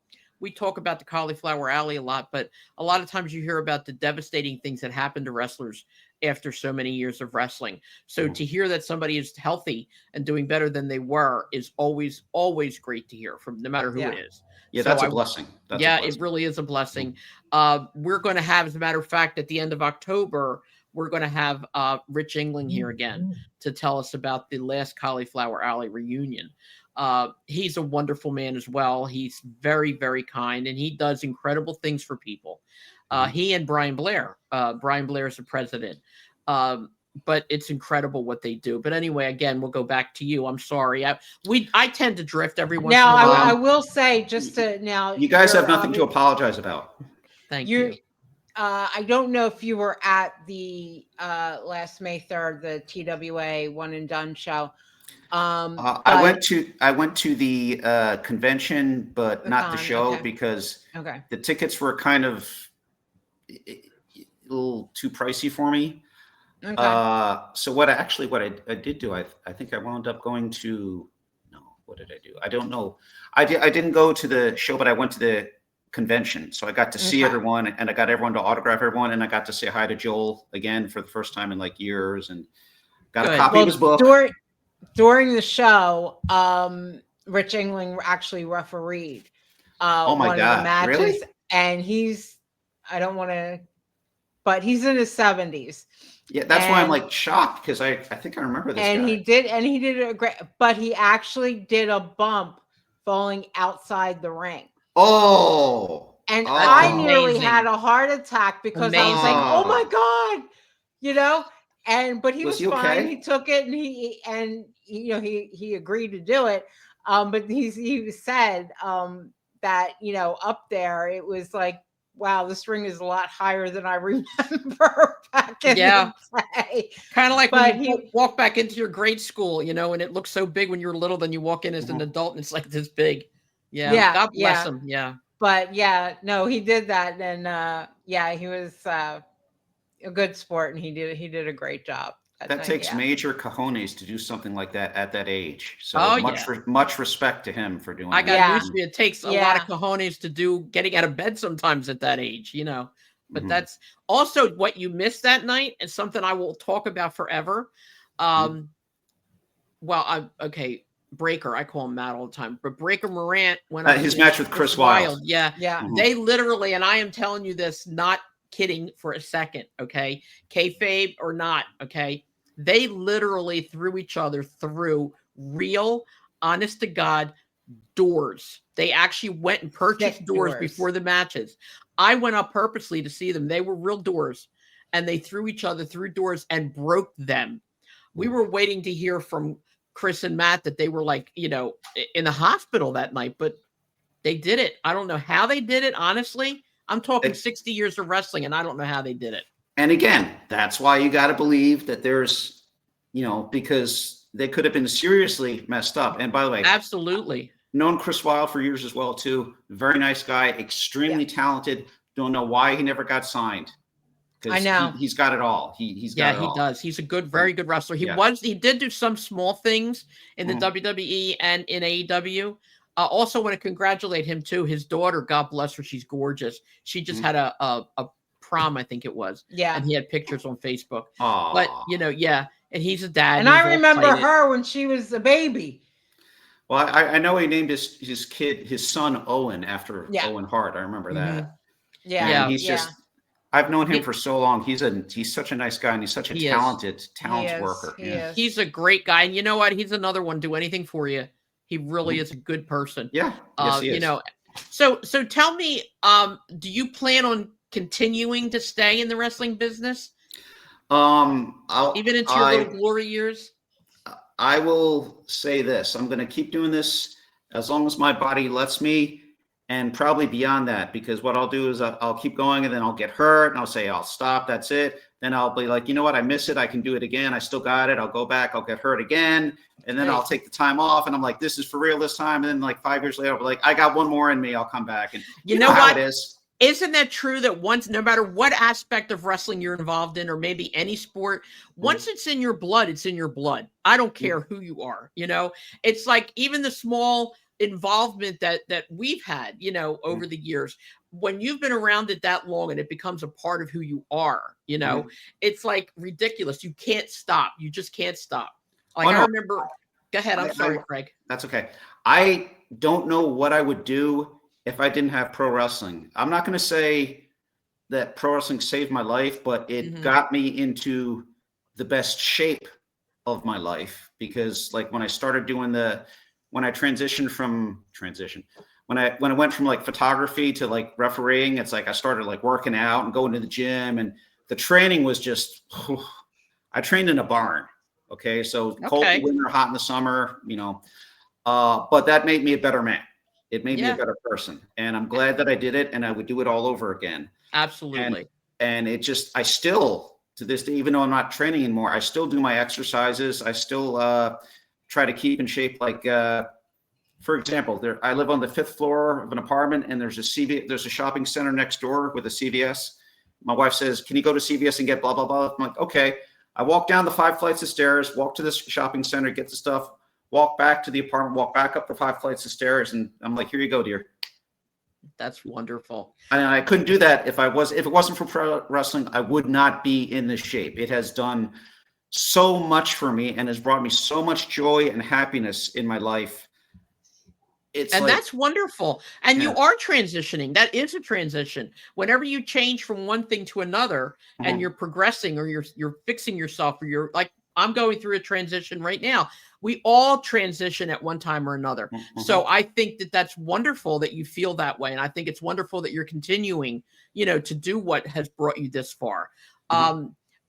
talk about the Cauliflower Alley a lot, but a lot of times you hear about the devastating things that happen to wrestlers. after so many years of wrestling. So to hear that somebody is healthy and doing better than they were is always, always great to hear from no matter who it is. Yeah, So that's a blessing. That's a blessing. it really is a blessing. We're going to have, as a matter of fact, at the end of October, we're going to have Rich Engling here again to tell us about the last Cauliflower Alley reunion. He's a wonderful man as well. He's very, very kind, and he does incredible things for people. He and Brian Blair. Brian Blair is the president. But it's incredible what they do. But anyway, again, we'll go back to you. I'm sorry. I tend to drift every once in a while. I will say just to now. You guys have nothing to apologize about. Thank you. I don't know if you were at the last May 3rd, the TWA One and Done show. I went to the convention, but not the show because the tickets were kind of a little too pricey for me. So what I did do, I think I wound up going to, what did I do? I don't know. I didn't go to the show, but I went to the convention. So I got to see everyone, and I got everyone to autograph everyone, and I got to say hi to Joel again for the first time in like years, and got a copy of his book. During the show, Rich Engling actually refereed one of the matches. Really? And I don't want to, but he's in his 70s. Yeah, that's why I'm like shocked, because I think I remember this guy. He did a great, but he actually did a bump falling outside the ring. Oh. And I nearly had a heart attack because I was like, oh my God, but he was fine. Okay? He took it, and he agreed to do it. But he said that, up there, it was like, wow, this ring is a lot higher than I remember back in the day. Kind of like when you walk back into your grade school, and it looks so big when you're little, then you walk in as an adult and it's like this big. Yeah. God bless him. Yeah. But he did that. And he was a good sport, and he did a great job. That takes major cojones to do something like that at that age. So much respect to him for doing that. I got news for you. It takes a lot of cojones to do getting out of bed sometimes at that age, But that's also what you missed that night, and something I will talk about forever. Breaker, I call him Matt all the time, but Breaker Morant when his match with Chris Wilde. They literally, and I am telling you this, not kidding for a second, okay, kayfabe or not, okay, they literally threw each other through real, honest to God, doors. They actually went and purchased doors before the matches. I went up purposely to see them. They were real doors, and they threw each other through doors and broke them. We were waiting to hear from Chris and Matt that they were like, in the hospital that night, but they did it. I don't know how they did it, honestly. I'm talking 60 years of wrestling, and I don't know how they did it. And again, that's why you got to believe that there's, because they could have been seriously messed up. And by the way, absolutely known Chris Wilde for years as well, too. Very nice guy, extremely talented. Don't know why he never got signed. I know he's got it all. He's got it all. He does. He's a good, very good wrestler. He did do some small things in the WWE and in AEW. Also want to congratulate him too. His daughter, God bless her, she's gorgeous. She just had a prom, I think it was. Yeah. And he had pictures on Facebook. Aww. But and he's a dad. And I remember her when she was a baby. Well, I know he named his son Owen after Owen Hart. I remember that. Yeah. And he's I've known him for so long. He's such a nice guy, and he's such a talented worker. He's a great guy. And you know what? He's another one. Do anything for you. He really is a good person. Yeah. Yes, he is. So tell me, do you plan on continuing to stay in the wrestling business? Even into your little glory years? I will say this. I'm going to keep doing this as long as my body lets me, and probably beyond that, because what I'll do is I'll keep going, and then I'll get hurt, and I'll say, I'll stop. That's it. Then I'll be like, you know what? I miss it. I can do it again. I still got it. I'll go back. I'll get hurt again. And then I'll take the time off, and I'm like, this is for real this time. And then like 5 years later, I'll be like, I got one more in me. I'll come back. And you know what? It is. Isn't that true that once, no matter what aspect of wrestling you're involved in, or maybe any sport, once it's in your blood, it's in your blood. I don't care who you are. It's like even the small involvement that we've had, over the years. when you've been around it that long and it becomes a part of who you are, it's like ridiculous. You can't stop. You just can't stop. Like I remember, go ahead. I'm sorry, Craig. That's okay. I don't know what I would do if I didn't have pro wrestling. I'm not going to say that pro wrestling saved my life, but it got me into the best shape of my life, because like when I started doing when I went from like photography to like refereeing, it's like I started like working out and going to the gym, and the training was just, I trained in a barn. Okay. So cold in the winter, hot in the summer, but that made me a better man. It made me a better person. And I'm glad that I did it, and I would do it all over again. Absolutely. And it just, I still, to this day, even though I'm not training anymore, I still do my exercises. I still try to keep in shape. Like, for example, I live on the 5th floor of an apartment, and there's a shopping center next door with a CVS. My wife says, "Can you go to CVS and get blah, blah, blah?" I'm like, okay. I walk down the 5 flights of stairs, walk to this shopping center, get the stuff, walk back to the apartment, walk back up the 5 flights of stairs. And I'm like, here you go, dear. That's wonderful. And I couldn't do that if it wasn't for pro wrestling. I would not be in this shape. It has done so much for me and has brought me so much joy and happiness in my life. That's wonderful. And you are transitioning. That is a transition. Whenever you change from one thing to another and you're progressing, or you're fixing yourself, or you're like, I'm going through a transition right now. We all transition at one time or another. So I think that that's wonderful that you feel that way. And I think it's wonderful that you're continuing, to do what has brought you this far.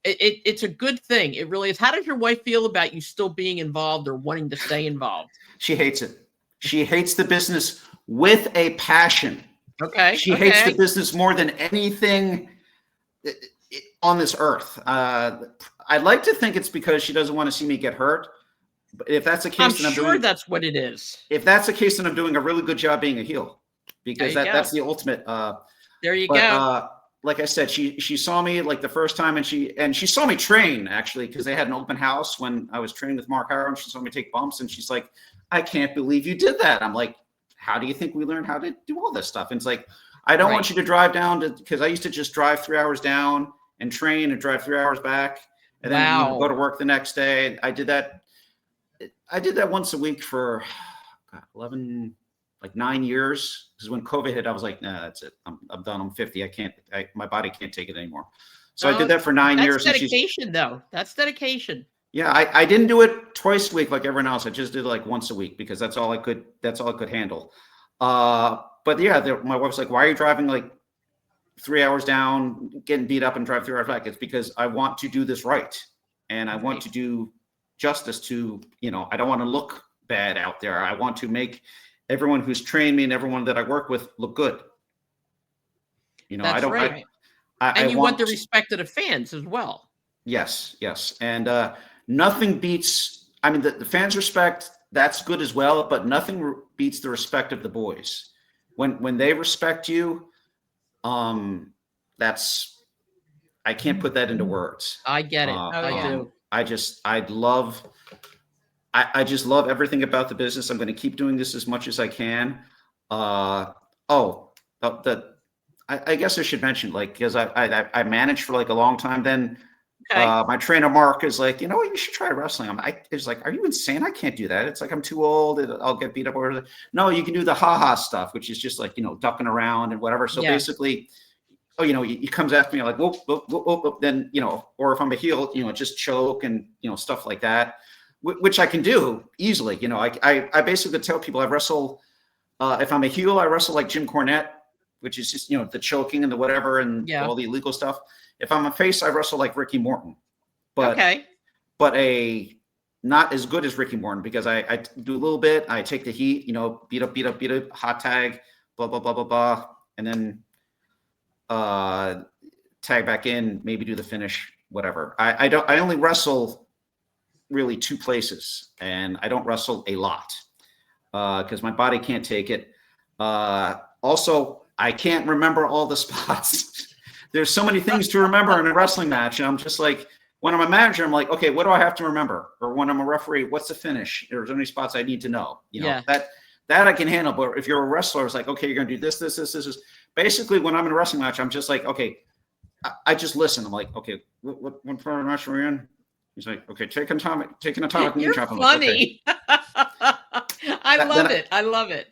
It's a good thing. It really is. How does your wife feel about you still being involved or wanting to stay involved? She hates it. She hates the business with a passion. Okay. She hates the business more than anything on this earth. I'd like to think it's because she doesn't want to see me get hurt. But if that's the case, I'm sure that's what it is. If that's the case, then I'm doing a really good job being a heel, because that's the ultimate. There you go. Like I said, she saw me like the first time, and she saw me train, actually, because they had an open house when I was training with Mark Harrow, and she saw me take bumps, and she's like, "I can't believe you did that." I'm like, "How do you think we learned how to do all this stuff?" And it's like, I don't want you to drive down because I used to just drive 3 hours down and train and drive 3 hours back, and then go to work the next day. I did that once a week for 9 years. Because when COVID hit, I was like, "Nah, that's it. I'm done. I'm 50. My body can't take it anymore." So I did that for 9 years. That's dedication, though. That's dedication. Yeah, I didn't do it twice a week like everyone else. I just did it like once a week because that's all I could handle. But yeah, my wife's like, "Why are you driving like 3 hours down, getting beat up, and drive 3 hours back?" It's because I want to do this right, and I want to do justice to, I don't want to look bad out there. I want to make everyone who's trained me and everyone that I work with look good. That's I don't. Right. And you want the respect of the fans as well. Yes. And nothing beats. I mean, the fans' respect, that's good as well, but nothing beats the respect of the boys. When they respect you, I can't put that into words. I get it. I do. I just love everything about the business. I'm going to keep doing this as much as I can. I guess I should mention, because I managed for like a long time. Then my trainer Mark is like, you should try wrestling. It's like, are you insane? I can't do that. It's like, I'm too old. I'll get beat up. Or no, you can do the ha-ha stuff, which is just like, ducking around and whatever. So basically, he comes after me like, whoop, whoop, whoop, whoop, whoop. Then, or if I'm a heel, just choke and, stuff like that, which I can do easily. I basically tell people I wrestle, if I'm a heel, I wrestle like Jim Cornette, which is just, the choking and the whatever and all the illegal stuff. If I'm a face, I wrestle like Ricky Morton, but not as good as Ricky Morton, because I do a little bit. I take the heat, beat up, hot tag, blah, blah, blah, blah, blah. And then tag back in, maybe do the finish, whatever. I only wrestle really 2 places, and I don't wrestle a lot because my body can't take it. Also, I can't remember all the spots. There's so many things to remember in a wrestling match. And I'm just like, when I'm a manager, I'm like, okay, what do I have to remember? Or when I'm a referee, what's the finish? There's only spots I need to know. That I can handle. But if you're a wrestler, it's like, okay, you're going to do this. basically when I'm in a wrestling match, I'm just like, okay, I just listen. I'm like, okay, what part of the match are we in? He's like, okay, take an atomic knee You're drop. I'm like, okay. funny. I love it. I love it.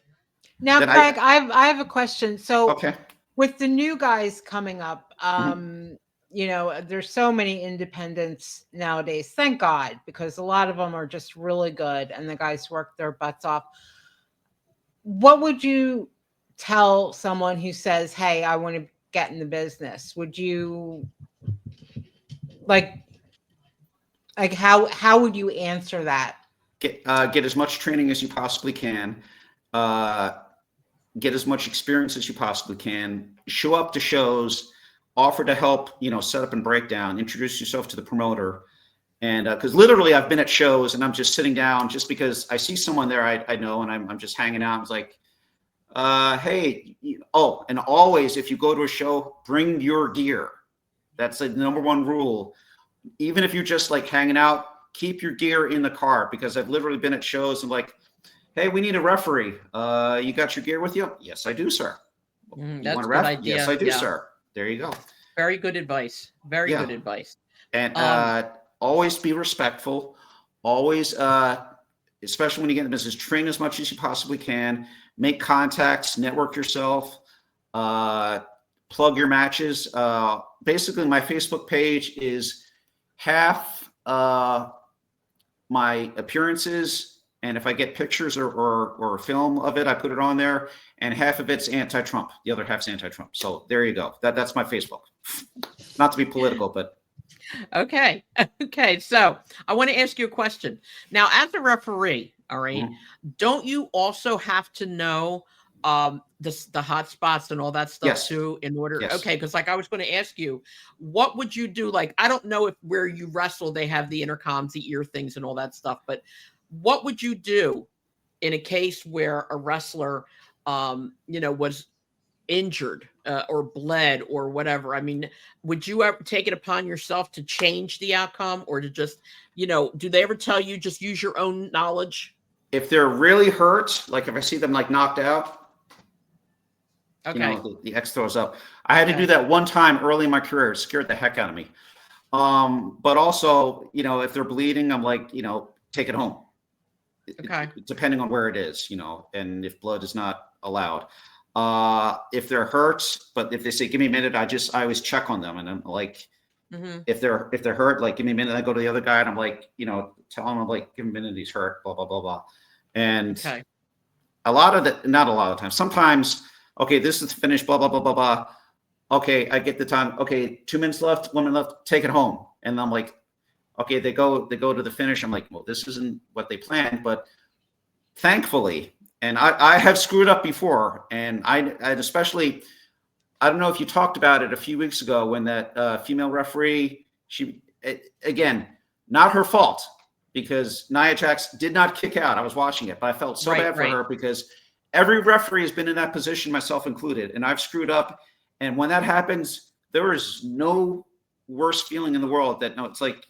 Now, Then Craig, I have a question. So okay. with the new guys coming up, Mhm. you know, there's so many independents nowadays. Thank God, because a lot of them are just really good and the guys work their butts off. What would you tell someone who says, "Hey, I want to get in the business"? Would you like how would you answer that? Get as much training as you possibly can. Get as much experience as you possibly can. Show up to shows. Offer to help, set up and break down. Introduce yourself to the promoter. And because literally I've been at shows and I'm just sitting down just because I see someone there I know and I'm just hanging out. It's like, hey, and always if you go to a show, bring your gear. That's the number one rule. Even if you're just like hanging out, keep your gear in the car, because I've literally been at shows and like, hey, we need a referee. You got your gear with you? Yes, I do, sir. You That's want a a good ref? idea. Yes, I do, Yeah. sir. There you go. Very good advice. Very Yeah. good advice. And always be respectful. Always, especially when you get in the business, train as much as you possibly can. Make contacts, network yourself, plug your matches. Basically, my Facebook page is half my appearances, and if I get pictures or film of it, I put it on there, and half of it's anti-Trump. The other half's anti-Trump. So there you go. That's my Facebook. Not to be political, but Okay. Okay. So I want to ask you a question. Now, as a referee, all right, don't you also have to know the hot spots and all that stuff yes. too in order? Yes. Okay, because like I was going to ask you, what would you do? Like, I don't know if where you wrestle they have the intercoms, the ear things, and all that stuff, but what would you do in a case where a wrestler, was injured or bled or whatever? I mean, would you ever take it upon yourself to change the outcome, or to just, do they ever tell you just use your own knowledge? If they're really hurt, like if I see them like knocked out, Okay. the X throws up. I had to do that one time early in my career. It scared the heck out of me. But also, if they're bleeding, I'm like, take it home. Okay. Depending on where it is, and if blood is not allowed. If they're hurt, but if they say, give me a minute, I always check on them. And I'm like, if they're hurt, like, give me a minute. I go to the other guy and I'm like, tell him, I'm like, give him a minute. He's hurt, blah, blah, blah, blah. And not a lot of times, sometimes, okay, this is finished, blah, blah, blah, blah, blah. Okay. I get the time. Okay. 2 minutes left, 1 minute left, take it home. And I'm like, okay, they go to the finish. I'm like, well, this isn't what they planned, but thankfully, and I have screwed up before, and I especially, I don't know if you talked about it a few weeks ago when that female referee, again, not her fault, because Nia Jax did not kick out. I was watching it, but I felt so bad for her, because every referee has been in that position, myself included, and I've screwed up. And when that happens, there is no worse feeling in the world that, no, it's like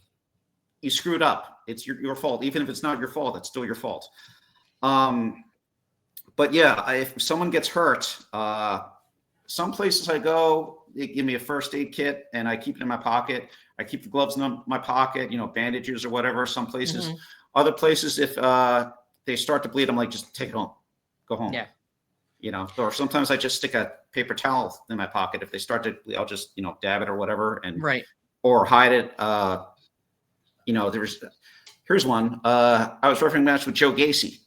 you screwed up. It's your fault. Even if it's not your fault, it's still your fault. But yeah, if someone gets hurt, some places I go, they give me a first aid kit and I keep it in my pocket. I keep the gloves in my pocket, bandages or whatever. Some places, other places, if they start to bleed, I'm like, just take it home, go home. Yeah. Or sometimes I just stick a paper towel in my pocket. If they start to, I'll just, dab it or whatever, and or hide it. Here's one. I was refereeing a match with Joe Gacy.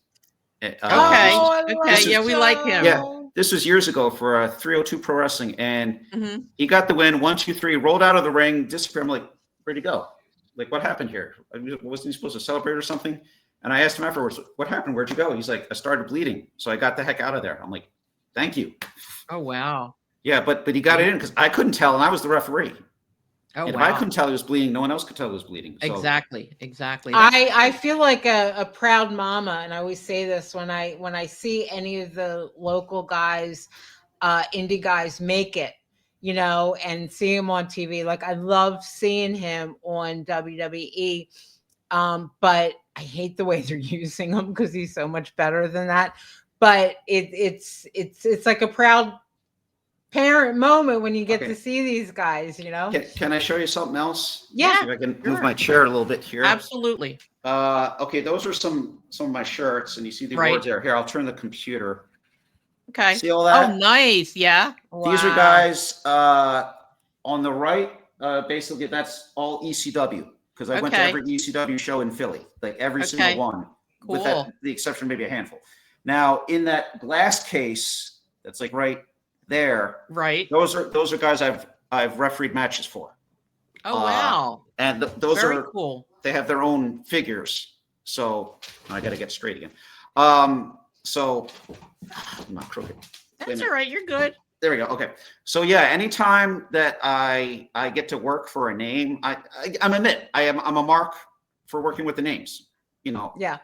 Okay. We like him. Yeah, this was years ago for 302 Pro Wrestling, and he got the win. 1, 2, 3. Rolled out of the ring, disappeared. I'm like, where'd he go? Like, what happened here? Wasn't he supposed to celebrate or something? And I asked him afterwards, what happened? Where'd you go? He's like, I started bleeding, so I got the heck out of there. I'm like, thank you. Oh wow. Yeah, but he got it in because I couldn't tell, and I was the referee. Oh, and if I couldn't tell he was bleeding, no one else could tell he was bleeding. So. Exactly. I feel like a proud mama, and I always say this when I see any of the local guys, indie guys make it, and see him on TV. Like, I love seeing him on WWE, but I hate the way they're using him because he's so much better than that. But it's like a proud parent moment when you get Okay. to see these guys, you know? Can I show you something else? Yeah. See if I can sure. move my chair a little bit here. Absolutely. Okay, those are some of my shirts, and you see the Right. awards there. Here, I'll turn the computer. Okay. See all Oh, that? nice. Yeah. These are Wow. guys on the right. Basically, that's all ECW because I went to Okay. every ECW show in Philly, like every single Okay. one, with Cool. the exception of maybe a handful. Now, in that glass case, that's like right there. Right. Those are guys I've refereed matches for. Oh, wow. And those Very are cool. they have their own figures. So I got to get straight again. So I'm not crooked. That's all right. You're good. There we go. Okay. So yeah, anytime that I get to work for a name, I'm a mark for working with the names. You know, Yeah.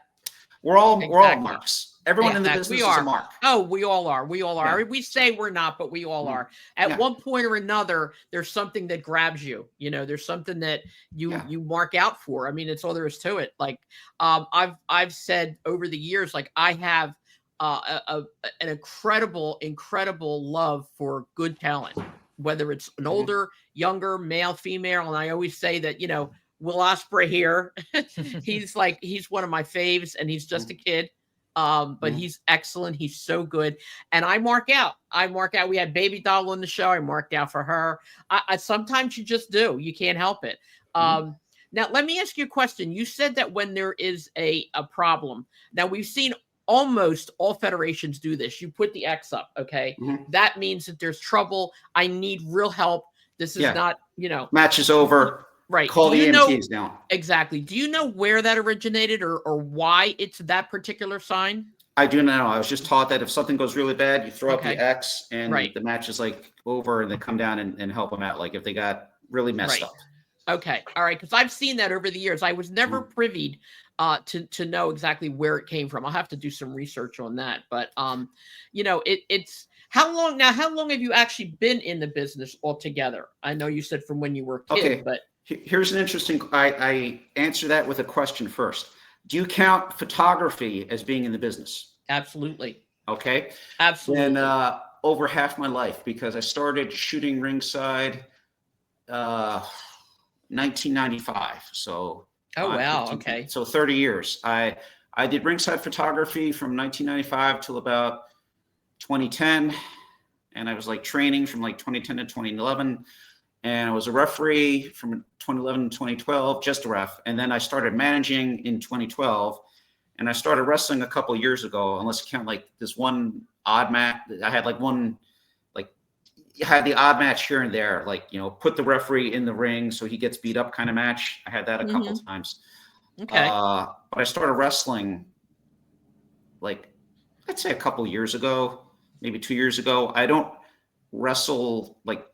we're all Exactly. marks. Everyone in the business We is are. a mark. Oh, we all are. We all are. Yeah. We say we're not, but we all are. At Yeah. one point or another, there's something that grabs you. You know, there's something that you mark out for. I mean, it's all there is to it. Like, I've said over the years, like I have an incredible love for good talent, whether it's an older, younger, male, female. And I always say that, you know, Will Ospreay here, he's one of my faves, and he's just a kid. But he's excellent. He's so good. And I mark out. We had Baby Doll on the show. I marked out for her. I sometimes you just do. You can't help it. Now, let me ask you a question. You said that when there is a problem, now we've seen almost all federations do this. You put the X up, okay? That means that there's trouble. I need real help. This is not, you know. Match is over. Right. Call the EMTs down. Exactly. Do you know where that originated or why it's that particular sign? I do not know. I was just taught that if something goes really bad, you throw up the X and Right. the match is like over, and they come down and help them out. Like if they got really messed up. Okay. All right. Because I've seen that over the years. I was never privy to know exactly where it came from. I'll have to do some research on that. But you know, it's how long have you actually been in the business altogether? I know you said from when you were a kid, but here's an interesting. I answer that with a question first. Do you count photography as being in the business? Absolutely. Okay. Absolutely. And over half my life, because I started shooting ringside 1995. So oh wow. Okay. So 30 years. I did ringside photography from 1995 till about 2010, and I was like training from like 2010 to 2011. And I was a referee from 2011 to 2012, just a ref. And then I started managing in 2012. And I started wrestling a couple of years ago, unless you count like this one odd match. I had like one, like you had the odd match here and there, like, you know, put the referee in the ring so he gets beat up kind of match. I had that a couple of times. Okay. But I started wrestling like, I'd say a couple of years ago, maybe 2 years ago. I don't wrestle like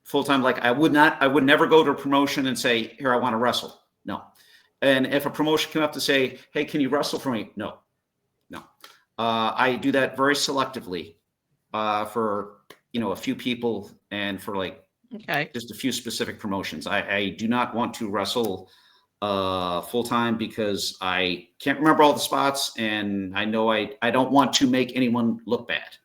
full time. Like I would never go to a promotion and say, here, I want to wrestle. No. And if a promotion came up to say, hey, can you wrestle for me? No. I do that very selectively for, you know, a few people and for like just a few specific promotions. I do not want to wrestle full time because I can't remember all the spots, and I know I don't want to make anyone look bad.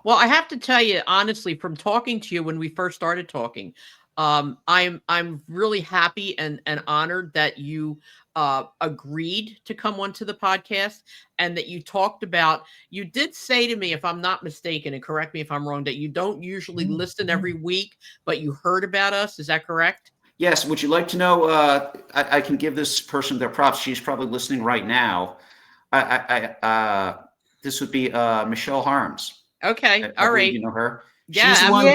Well, I have to tell you, honestly, from talking to you when we first started talking, I'm really happy and honored that you agreed to come onto the podcast and that you talked about. You did say to me, if I'm not mistaken, and correct me if I'm wrong, that you don't usually listen every week, but you heard about us. Is that correct? Yes. Would you like to know? I can give this person their props. She's probably listening right now. This would be Michelle Harms. Okay. All right. You know her? Yeah. She's the one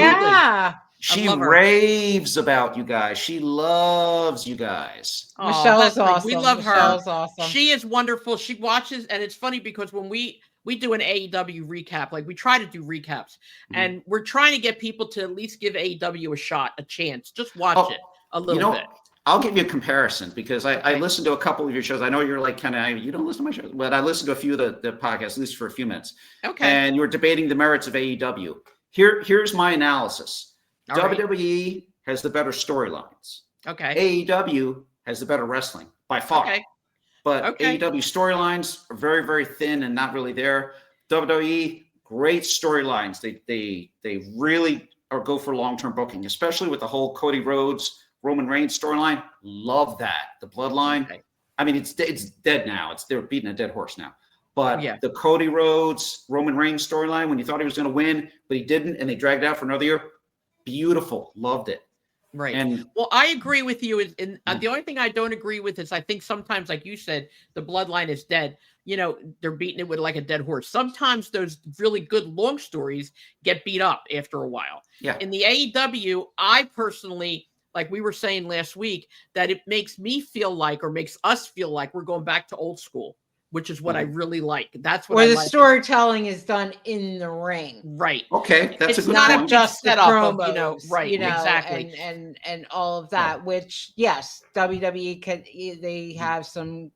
she love her. raves about you guys. She loves you guys. Oh, Michelle's awesome. We love Michelle's her. Awesome. She is wonderful. She watches, and it's funny because when we do an AEW recap, like we try to do recaps, and we're trying to get people to at least give AEW a chance. Just watch it a little bit. I'll give you a comparison because I listened to a couple of your shows. I know you're like you don't listen to my shows, but I listened to a few of the podcasts, at least for a few minutes. Okay. And you were debating the merits of AEW. Here's my analysis. WWE has the better storylines. Okay. AEW has the better wrestling by far. Okay. But AEW storylines are very, very thin and not really there. WWE, great storylines. They really go for long-term booking, especially with the whole Cody Rhodes, Roman Reigns storyline. Love that. The Bloodline. Okay. I mean, it's dead now. They're beating a dead horse now. But Yeah. the Cody Rhodes, Roman Reigns storyline, when you thought he was going to win, but he didn't, and they dragged it out for another year, beautiful. Loved it. Right. And well, I agree with you. And the only thing I don't agree with is I think sometimes, like you said, the Bloodline is dead. You know, they're beating it with like a dead horse. Sometimes those really good long stories get beat up after a while. Yeah. In the AEW, I personally, like we were saying last week, that it makes me feel like, or makes us feel like, we're going back to old school, which is what I really like. That's what where I the like. storytelling is done in the ring. Right. Okay, that's It's a good not point. a Just the setup promos, of, you know, right, exactly. and all of that, which yes, WWE they have some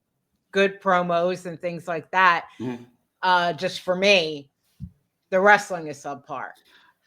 good promos and things like that. Just for me, the wrestling is subpar.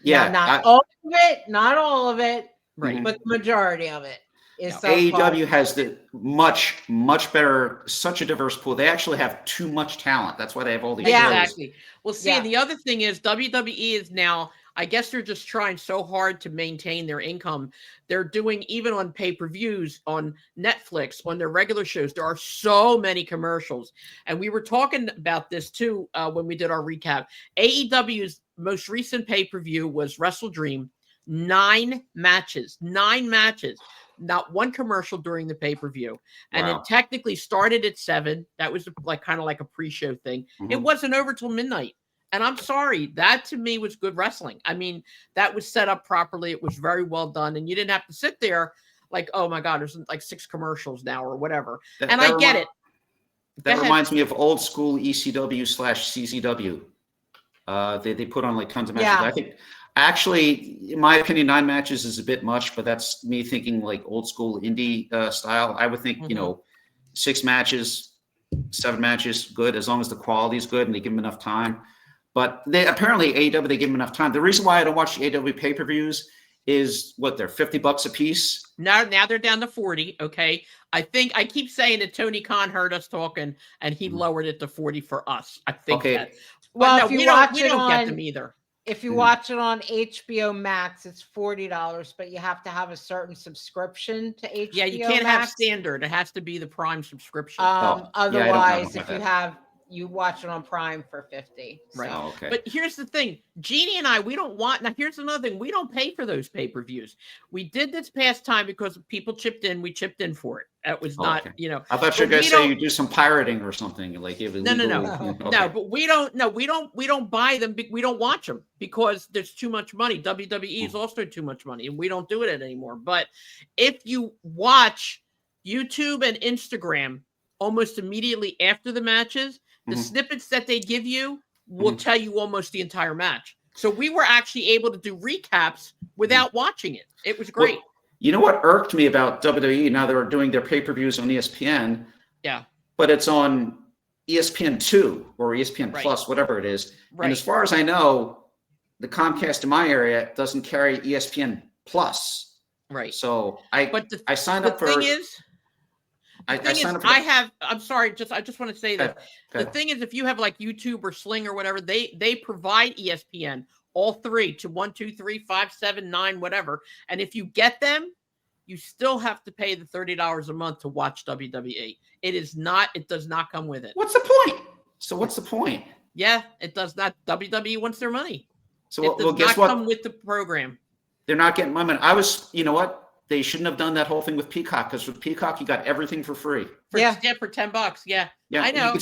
Yeah, not all of it, Right. but the majority of it is AEW has the much better, such a diverse pool. They actually have too much talent. That's why they have all these shows. Exactly. Well, see, and the other thing is WWE is now, I guess they're just trying so hard to maintain their income. They're doing, even on pay-per-views, on Netflix, on their regular shows, there are so many commercials. And we were talking about this too when we did our recap. AEW's most recent pay-per-view was Wrestle Dream. 9 matches. Not one commercial during the pay-per-view. And it technically started at 7. That was like kind of like a pre-show thing. It wasn't over till midnight. And I'm sorry, that to me was good wrestling. I mean, that was set up properly. It was very well done. And you didn't have to sit there like, oh my God, there's like 6 commercials now or whatever. And I get it. That reminds me of old school ECW/CZW. They put on like tons of matches. I think, actually, in my opinion, 9 matches is a bit much, but that's me thinking like old school indie style. I would think, 6 matches, 7 matches, good, as long as the quality is good and they give them enough time. But they apparently AEW, they give them enough time. The reason why I don't watch AEW pay-per-views is what, they're $50 a piece. Now they're down to 40. Okay. I think I keep saying that Tony Khan heard us talking and he lowered it to 40 for us. I think that. Well, no, if you we watch don't get them either. If you watch it on HBO Max, it's $40, but you have to have a certain subscription to HBO. Yeah, you can't have standard. It has to be the Prime subscription. Otherwise, if you watch it on Prime for $50. Right. So. Okay. But here's the thing. Jeannie and I, we don't want, now here's another thing. We don't pay for those pay-per-views. We did this past time because people chipped in. We chipped in for it. That was not, I thought you were going to say you do some pirating or something. Like No, but we don't buy them. We don't watch them because there's too much money. WWE is also too much money and we don't do it anymore. But if you watch YouTube and Instagram almost immediately after the matches, the snippets that they give you will tell you almost the entire match. So we were actually able to do recaps without watching it. It was great. Well, you know what irked me about WWE? Now they're doing their pay-per-views on ESPN. Yeah. But it's on ESPN2 or ESPN Plus, whatever it is. Right. And as far as I know, the Comcast in my area doesn't carry ESPN Plus. Right. So I signed up for. The thing is, I'm sorry, I just want to say that the thing is, if you have like YouTube or Sling or whatever, they provide ESPN, all 3 to 1, 2, 3, 5, 7, 9, whatever. And if you get them, you still have to pay the $30 a month to watch WWE. It does not come with it. What's the point? So what's the point? Yeah, it does not. WWE wants their money. So it does guess not what? come with the program. They're not getting my money. You know what? They shouldn't have done that whole thing with Peacock, because with Peacock, you got everything for free. For $10. Yeah. I know.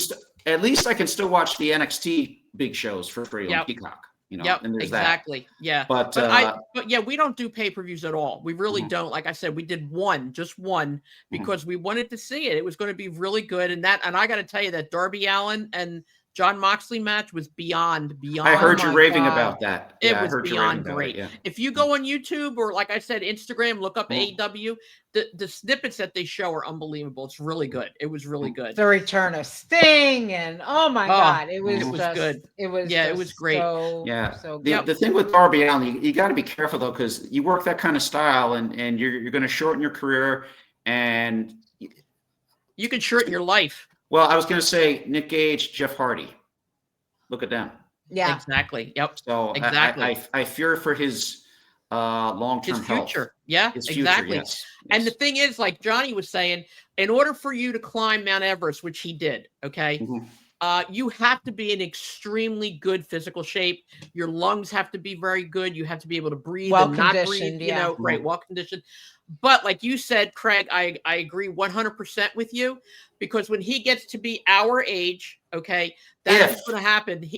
At least I can still watch the NXT big shows for free on Peacock. And there's exactly. that. Yeah. But yeah, we don't do pay-per-views at all. We really don't. Like I said, we did just one, because we wanted to see it. It was going to be really good. And I got to tell you that Darby Allin and John Moxley match was beyond. I heard you raving about that. It was beyond great. If you go on YouTube or, like I said, Instagram, look up AEW, the snippets that they show are unbelievable. It's really good. It was really good. The return of Sting, and oh my God, it was good. It was it was great. So the thing with Darby Allin, you got to be careful though, because you work that kind of style, and you're going to shorten your career, and you can shorten your life. Well, I was going to say Nick Gage, Jeff Hardy. Look at them. Yeah. Exactly. Yep. So Exactly. I fear for his long-term His health. future. Yeah, His future, exactly. yes. And the Yes. thing is, like Johnny was saying, in order for you to climb Mount Everest, which he did, okay, Mhm. you have to be in extremely good physical shape. Your lungs have to be very good. You have to be able to breathe Well and not breathe, conditioned, yeah. right, well conditioned. But like you said, Craig, I agree 100% with you, because when he gets to be our age, okay, that's what's If going to happen. if he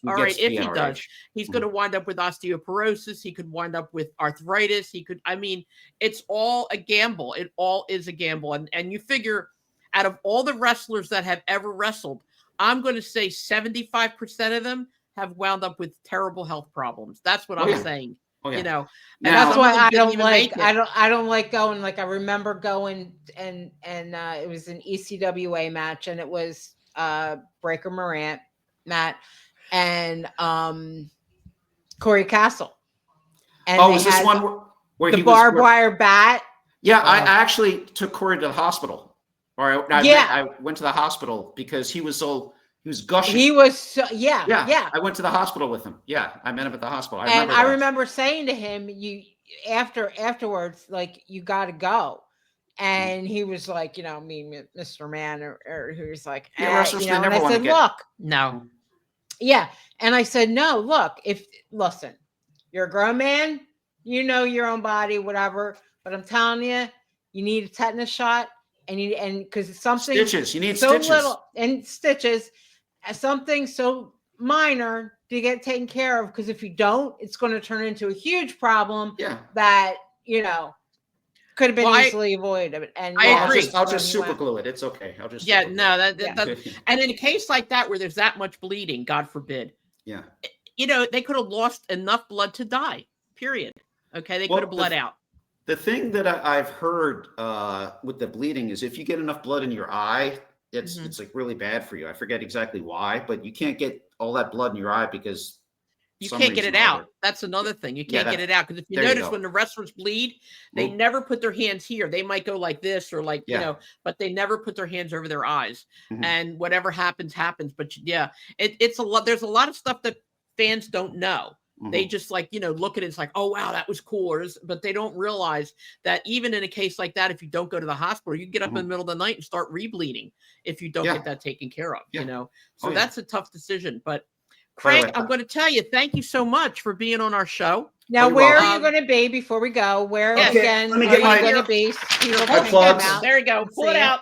All right, gets to if be he our does, age. he's Mhm. going to wind up with osteoporosis. He could wind up with arthritis. He could, I mean, it's all a gamble. It all is a gamble. And you figure, out of all the wrestlers that have ever wrestled, I'm going to say 75% of them have wound up with terrible health problems. That's what Oh, I'm yeah. saying. Oh, yeah. And That's Now, some of why them I didn't don't even like make it. I don't like going. Like I remember going and it was an ECWA match, and it was Breaker Morant, Matt, and Corey Castle. And they was this had one where the he was? barbed wire bat. Yeah, I actually took Corey to the hospital. Or I went to the hospital because he was gushing. He was so, yeah. I went to the hospital with him. Yeah, I met him at the hospital. I remember saying to him, "You afterwards, like you got to go." And he was like, you know, Mr. Man, or he was like, wrestlers, you know. they And never I wanna said, get- "Look, No. yeah." And I said, "No, look. Listen, you're a grown man. You know your own body, whatever. But I'm telling you, you need a tetanus shot, and because it's something Stitches. You need so stitches. little and stitches, something so minor to get taken care of. Because if you don't, it's going to turn into a huge problem. Yeah. That could have been easily avoided." And I agree. I'll just super glue it. It's okay. I'll just yeah, super no, glue it. that and in a case like that where there's that much bleeding, God forbid, Yeah. They could have lost enough blood to die. Period. Okay, they could have bled out. The thing that I've heard with the bleeding is if you get enough blood in your eye, it's like really bad for you. I forget exactly why, but you can't get all that blood in your eye because you can't get it out. That's another thing. You can't get it out because if you notice when the wrestlers bleed, they never put their hands here. They might go like this or like, but they never put their hands over their eyes. And whatever happens, happens. But yeah, it's a lot. There's a lot of stuff that fans don't know. They just like, look at it. It's like, oh, wow, that was cool. But they don't realize that even in a case like that, if you don't go to the hospital, you get up in the middle of the night and start rebleeding if you don't get that taken care of, So that's a tough decision. But Craig, I'm going to tell you, thank you so much for being on our show. Now, where are you going to be before we go? Where again let me are get you going to be? my plugs. There you go. Pull it out.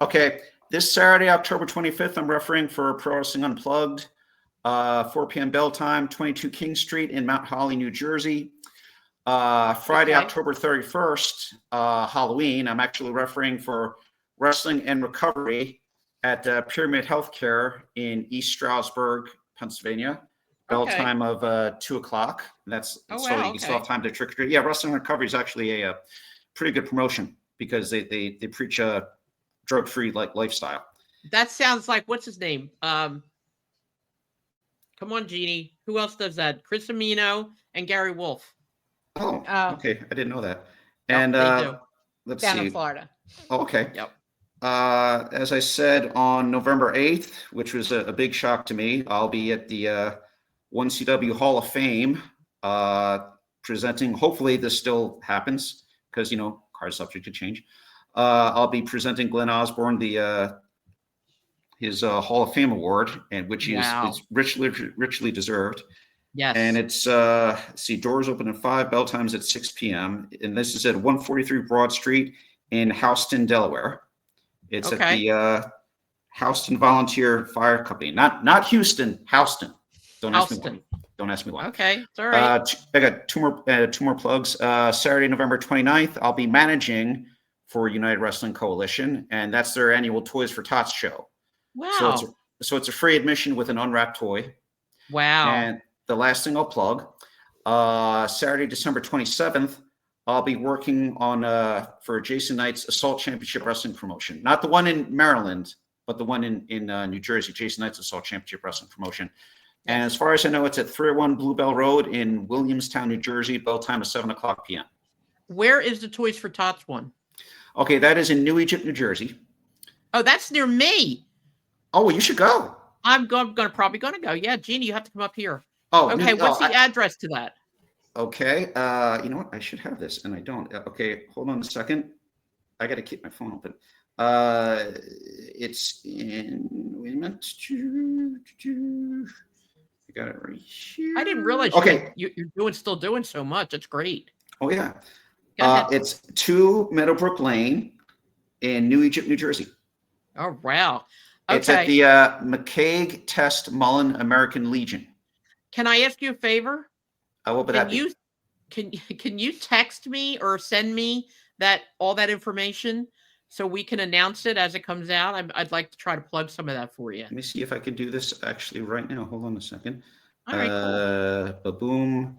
Okay. This Saturday, October 25th, I'm refereeing for Pro Wrestling Unplugged, 4 p.m. bell time, 22 King Street in Mount Holly, New Jersey. Friday, October 31st, Halloween, I'm actually refereeing for Wrestling and Recovery at Pyramid Healthcare in East Stroudsburg, Pennsylvania. Bell time of 2:00. That's you can still have time to trick or treat. Yeah, Wrestling Recovery is actually a pretty good promotion because they preach a drug-free lifestyle. That sounds like what's his name? Come on, Jeannie. Who else does that? Chris Amino and Gary Wolf. Oh, okay. I didn't know that. Yep, And let's down see. in Florida. Oh, okay. Yep. As I said, on November 8th, which was a big shock to me, I'll be at the 1CW Hall of Fame presenting. Hopefully this still happens because, cards subject to change. I'll be presenting Glenn Osborne his Hall of Fame award, and which is richly deserved. Yes. And it's doors open at 5, bell times at 6 p.m. And this is at 143 Broad Street in Houston, Delaware. It's at the Houston Volunteer Fire Company, not Houston, Houston. Don't ask me why. Okay, it's all right. I got two more plugs. Saturday, November 29th, I'll be managing for United Wrestling Coalition, and that's their annual Toys for Tots show. Wow. So it's a free admission with an unwrapped toy. Wow. And the last thing I'll plug, Saturday, December 27th, I'll be working on for Jason Knight's Assault Championship Wrestling promotion. Not the one in Maryland, but the one in New Jersey, Jason Knight's Assault Championship Wrestling promotion. And as far as I know, it's at 301 Bluebell Road in Williamstown, New Jersey. Bell time is 7:00 p.m. Where is the Toys for Tots one? Okay, that is in New Egypt, New Jersey. Oh, that's near me. Oh, well, you should go. I'm probably gonna go. Yeah, Jeannie, you have to come up here. Oh, Okay, what's the address to that? Okay. You know what? I should have this, and I don't. Okay, hold on a second. I got to keep my phone open. It's in. Wait a minute. I got it right here. I didn't realize you're still doing so much. It's great. Oh yeah. Go ahead. It's 2 Meadowbrook Lane in New Egypt, New Jersey. Oh wow. Okay. It's at the McCaig Test Mullen American Legion. Can I ask you a favor? I will be happy. Can you text me or send me all that information so we can announce it as it comes out? I'd like to try to plug some of that for you. Let me see if I can do this actually right now. Hold on a second. All right, cool. Boom.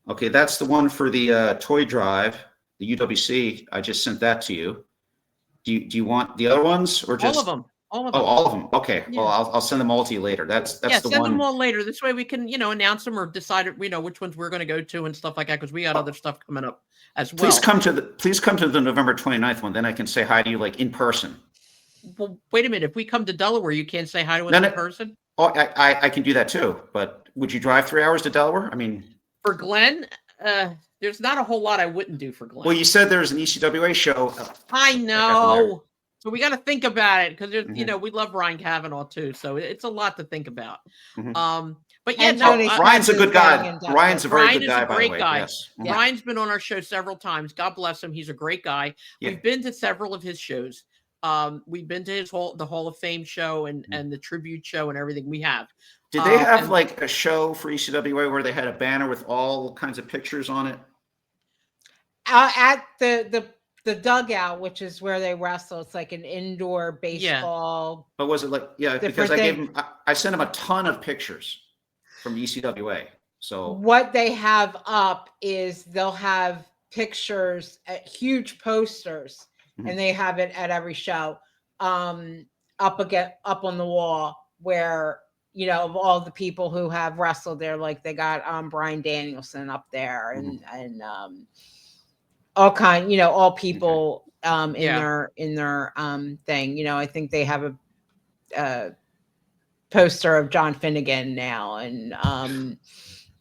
Okay, that's the one for the toy drive, the UWC. I just sent that to you. Do you want the other ones or just all of them? All of them. Oh, all of them. Okay. Yeah. Well, I'll send them all to you later. That's the one. Send them all later. This way we can, announce them or decide, which ones we're going to go to and stuff like that, because we got other stuff coming up as well. Please come to the November 29th one. Then I can say hi to you like in person. Well, wait a minute. If we come to Delaware, you can't say hi to us in person? Oh, I can do that too. But would you drive 3 hours to Delaware? I mean, for Glenn, there's not a whole lot I wouldn't do for Glenn. Well, you said there's an ECWA show. I know. So we got to think about it because there's, we love Ryan Kavanaugh too. So it's a lot to think about. Mm-hmm. But yeah, Ryan's a good guy. Ryan's a very good guy, by the way. Yes. Mm-hmm. Ryan's been on our show several times. God bless him. He's a great guy. Yeah. We've been to several of his shows. We've been to the Hall of Fame show and the tribute show and everything we have. Did they have like a show for ECWA where they had a banner with all kinds of pictures on it? At the dugout, which is where they wrestle, it's like an indoor baseball. But was it like because I sent him a ton of pictures from ECWA. So what they have up is they'll have pictures at huge posters, and they have it at every show, up on the wall where of all the people who have wrestled there. Like they got Bryan Danielson up there and all all people in their thing. I think they have a poster of John Finnegan now, and and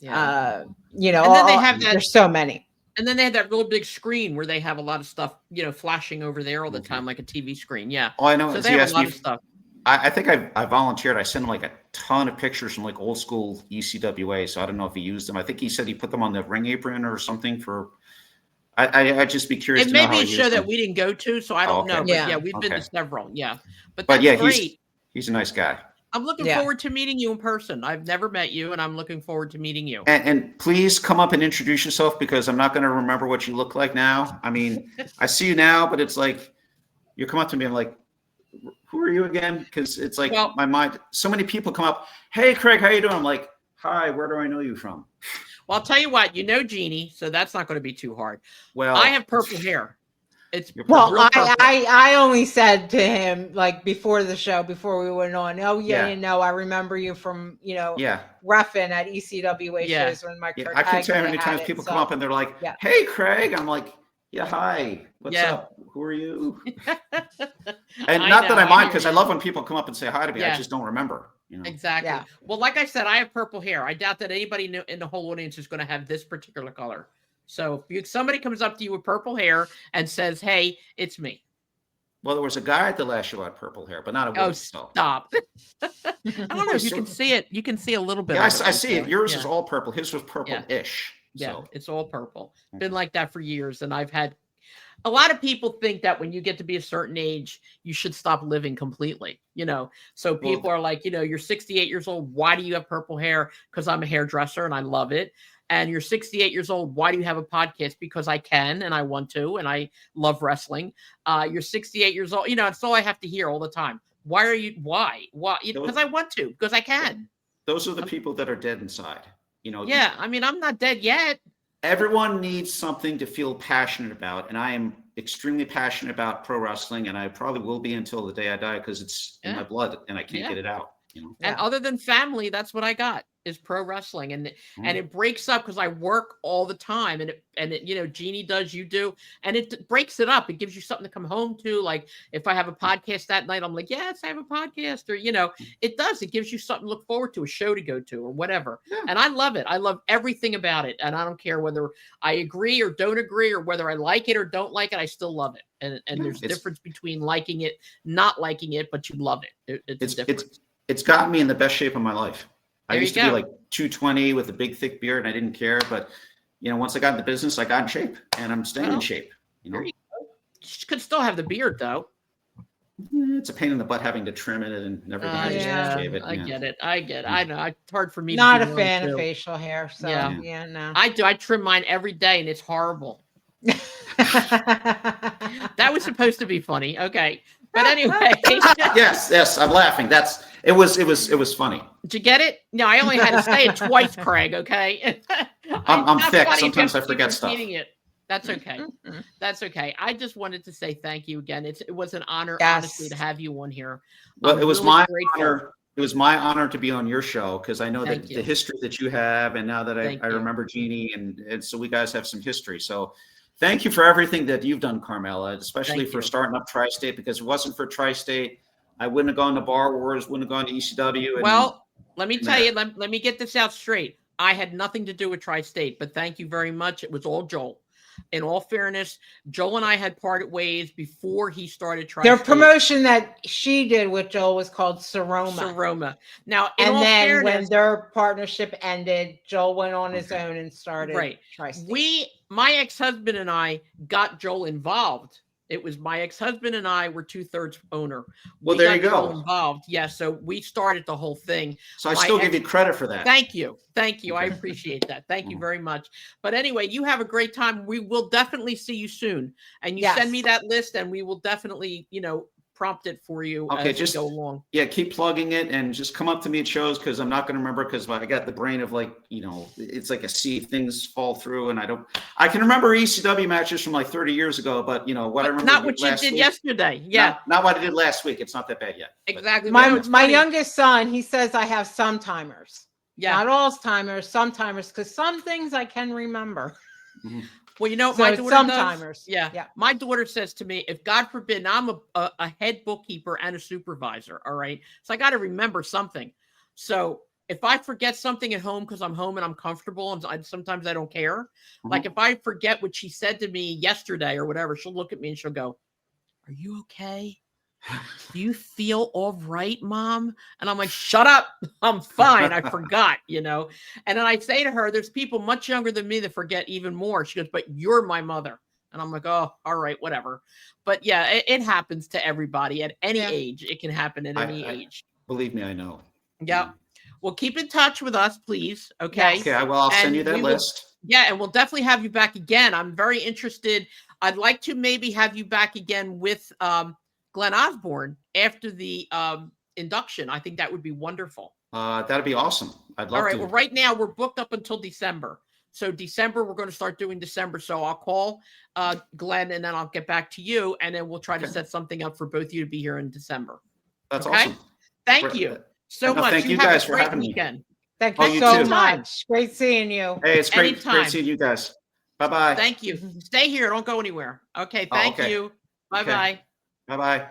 then they have there's so many. And then they had that real big screen where they have a lot of stuff, flashing over there all the time, like a TV screen. Yeah. Oh, I know. So they have a lot of stuff. I think I volunteered. I sent him like a ton of pictures from like old school ECWA. So I don't know if he used them. I think he said he put them on the ring apron or something for. I'd just be curious. It may be a show that we didn't go to, so I don't know. But yeah, we've been to several. Yeah, but that's great. He's a nice guy. I'm looking forward to meeting you in person. I've never met you, and I'm looking forward to meeting you. And please come up and introduce yourself, because I'm not going to remember what you look like now. I mean, I see you now, but it's like you come up to me, I'm like, who are you again? Because it's like my mind. So many people come up. Hey, Craig, how you doing? I'm like, hi. Where do I know you from? Well, I'll tell you what. Jeannie, so that's not going to be too hard. Well, I have purple hair. I only said to him like before the show, before we went on, I remember you from reffing at ECWA shows when my I can't tell you how many times people come up and they're like, hey Craig, I'm like, yeah, hi, what's up, who are you? And not that I mind, because I love when people come up and say hi to me. I just don't remember. Exactly. Well, like I said, I have purple hair. I doubt that anybody in the whole audience is going to have this particular color. So if somebody comes up to you with purple hair and says, hey, it's me. Well, there was a guy at the last show had purple hair, but not a woman. Oh, stop. I don't know if you can see it. You can see a little bit. Yeah, I see it. Yours is all purple. His was purple-ish. Yeah, it's all purple. Been like that for years. And I've had a lot of people think that when you get to be a certain age, you should stop living completely, So people are like, you're 68 years old. Why do you have purple hair? Because I'm a hairdresser and I love it. And you're 68 years old. Why do you have a podcast? Because I can and I want to, and I love wrestling. You're 68 years old. It's all I have to hear all the time. Why are you? Why? Because I want to. Because I can. Those are the people that are dead inside. Yeah, I mean, I'm not dead yet. Everyone needs something to feel passionate about, and I am extremely passionate about pro wrestling, and I probably will be until the day I die, because it's in my blood and I can't get it out. You know? And other than family, that's what I got is pro wrestling. And it breaks up because I work all the time. And it, you know, Jeannie does, you do, and it breaks it up. It gives you something to come home to. Like if I have a podcast that night, I'm like, yes, I have a podcast. Or, you know, it does. It gives you something to look forward to, a show to go to or whatever. Yeah. And I love it. I love everything about it. And I don't care whether I agree or don't agree or whether I like it or don't like it. I still love it. And there's a difference between liking it, not liking it, but you love it. It's a difference. It's gotten me in the best shape of my life. I There used you to be go. like 220 with a big thick beard, and I didn't care. But you know, once I got in the business, I got in shape, and I'm staying in shape. You know, There you go. You could still have the beard though. it's a pain in the butt having to trim it and everything. I just shave it. I get it. I get it. I know. It's hard for me. Not to a do fan mine, of too. facial hair. So Yeah. yeah, no. I do. I trim mine every day, and it's horrible. That was supposed to be funny. Okay, but anyway. yes, I'm laughing. It was funny. Did you get it? No, I only had to say it twice, Craig. Okay. I'm It's not thick. funny if Sometimes you I forget keep stuff. repeating it. That's okay. That's okay. I just wanted to say thank you again. It was an honor, Yes. honestly, to have you on here. Well, I'm it was really my grateful. honor. It was my honor to be on your show because I know Thank that you. the history that you have, and now that I Thank you. remember Jeannie, and so we guys have some history. So thank you for everything that you've done, Carmela, especially Thank for you. starting up Tri-State, because if it wasn't for Tri-State, I wouldn't have gone to Bar Wars, wouldn't have gone to ECW. And Well, let me tell you, let me get this out straight. I had nothing to do with Tri-State, but thank you very much. It was all Joel. In all fairness, Joel and I had parted ways before he started Tri-State. Their promotion that she did with Joel was called Seroma. Seroma. Now, in And all then fairness, when their partnership ended, Joel went on his own and started Tri-State. My ex-husband and I got Joel involved. It was my ex-husband and I were 2/3 owner. Well, We there got you Joel go. involved. Yeah, so we started the whole thing. So I still give you credit for that. Thank you. Thank you. I Okay. appreciate that. Thank you very much. But anyway, you have a great time. We will definitely see you soon. And you send me that list and we will definitely, you know, prompt it for you Okay, as just we go along. Yeah, keep plugging it and just come up to me at shows because I'm not going to remember because I got the brain of like, you know, it's like a sea, things fall through and I can remember ECW matches from like 30 years ago, but you know, what I remember Not what you did yesterday. Yeah. Not what I did last week. It's not that bad yet. Exactly. My youngest son, he says I have some timers. Yeah. Not all timers, some timers, because some things I can remember. Mm-hmm. Well, you know, So my it's daughter some-timers. Yeah. My daughter says to me, if God forbid, now I'm a head bookkeeper and a supervisor. All right. So I got to remember something. So if I forget something at home because I'm home and I'm comfortable, and sometimes I don't care. Mm-hmm. Like if I forget what she said to me yesterday or whatever, she'll look at me and she'll go, "Are you okay? Do you feel all right, Mom?" And I'm like, "Shut up. I'm fine. I forgot, you know." And then I say to her, there's people much younger than me that forget even more. She goes, "But you're my mother." And I'm like, "Oh, all right, whatever." But yeah, it happens to everybody at any age. It can happen at any age. Believe me, I know. Yeah. Well, keep in touch with us, please. Okay. Yes. Okay, I'll send you that list. And we'll definitely have you back again. I'm very interested. I'd like to maybe have you back again with Glenn Osborne after the induction. I think that would be wonderful. That'd be awesome. I'd love to. All right. Well, right now we're booked up until December. So December, we're going to start doing December. So I'll call Glenn and then I'll get back to you. And then we'll try to set something up for both of you to be here in December. That's awesome. Thank you so much. Thank you have guys a for great having weekend. me. Thank Oh, you you so too. much. Great seeing you. Hey, it's great Anytime. seeing you guys. Bye-bye. Thank you. Stay here. Don't go anywhere. Okay. Thank okay. you. Bye-bye. Bye-bye.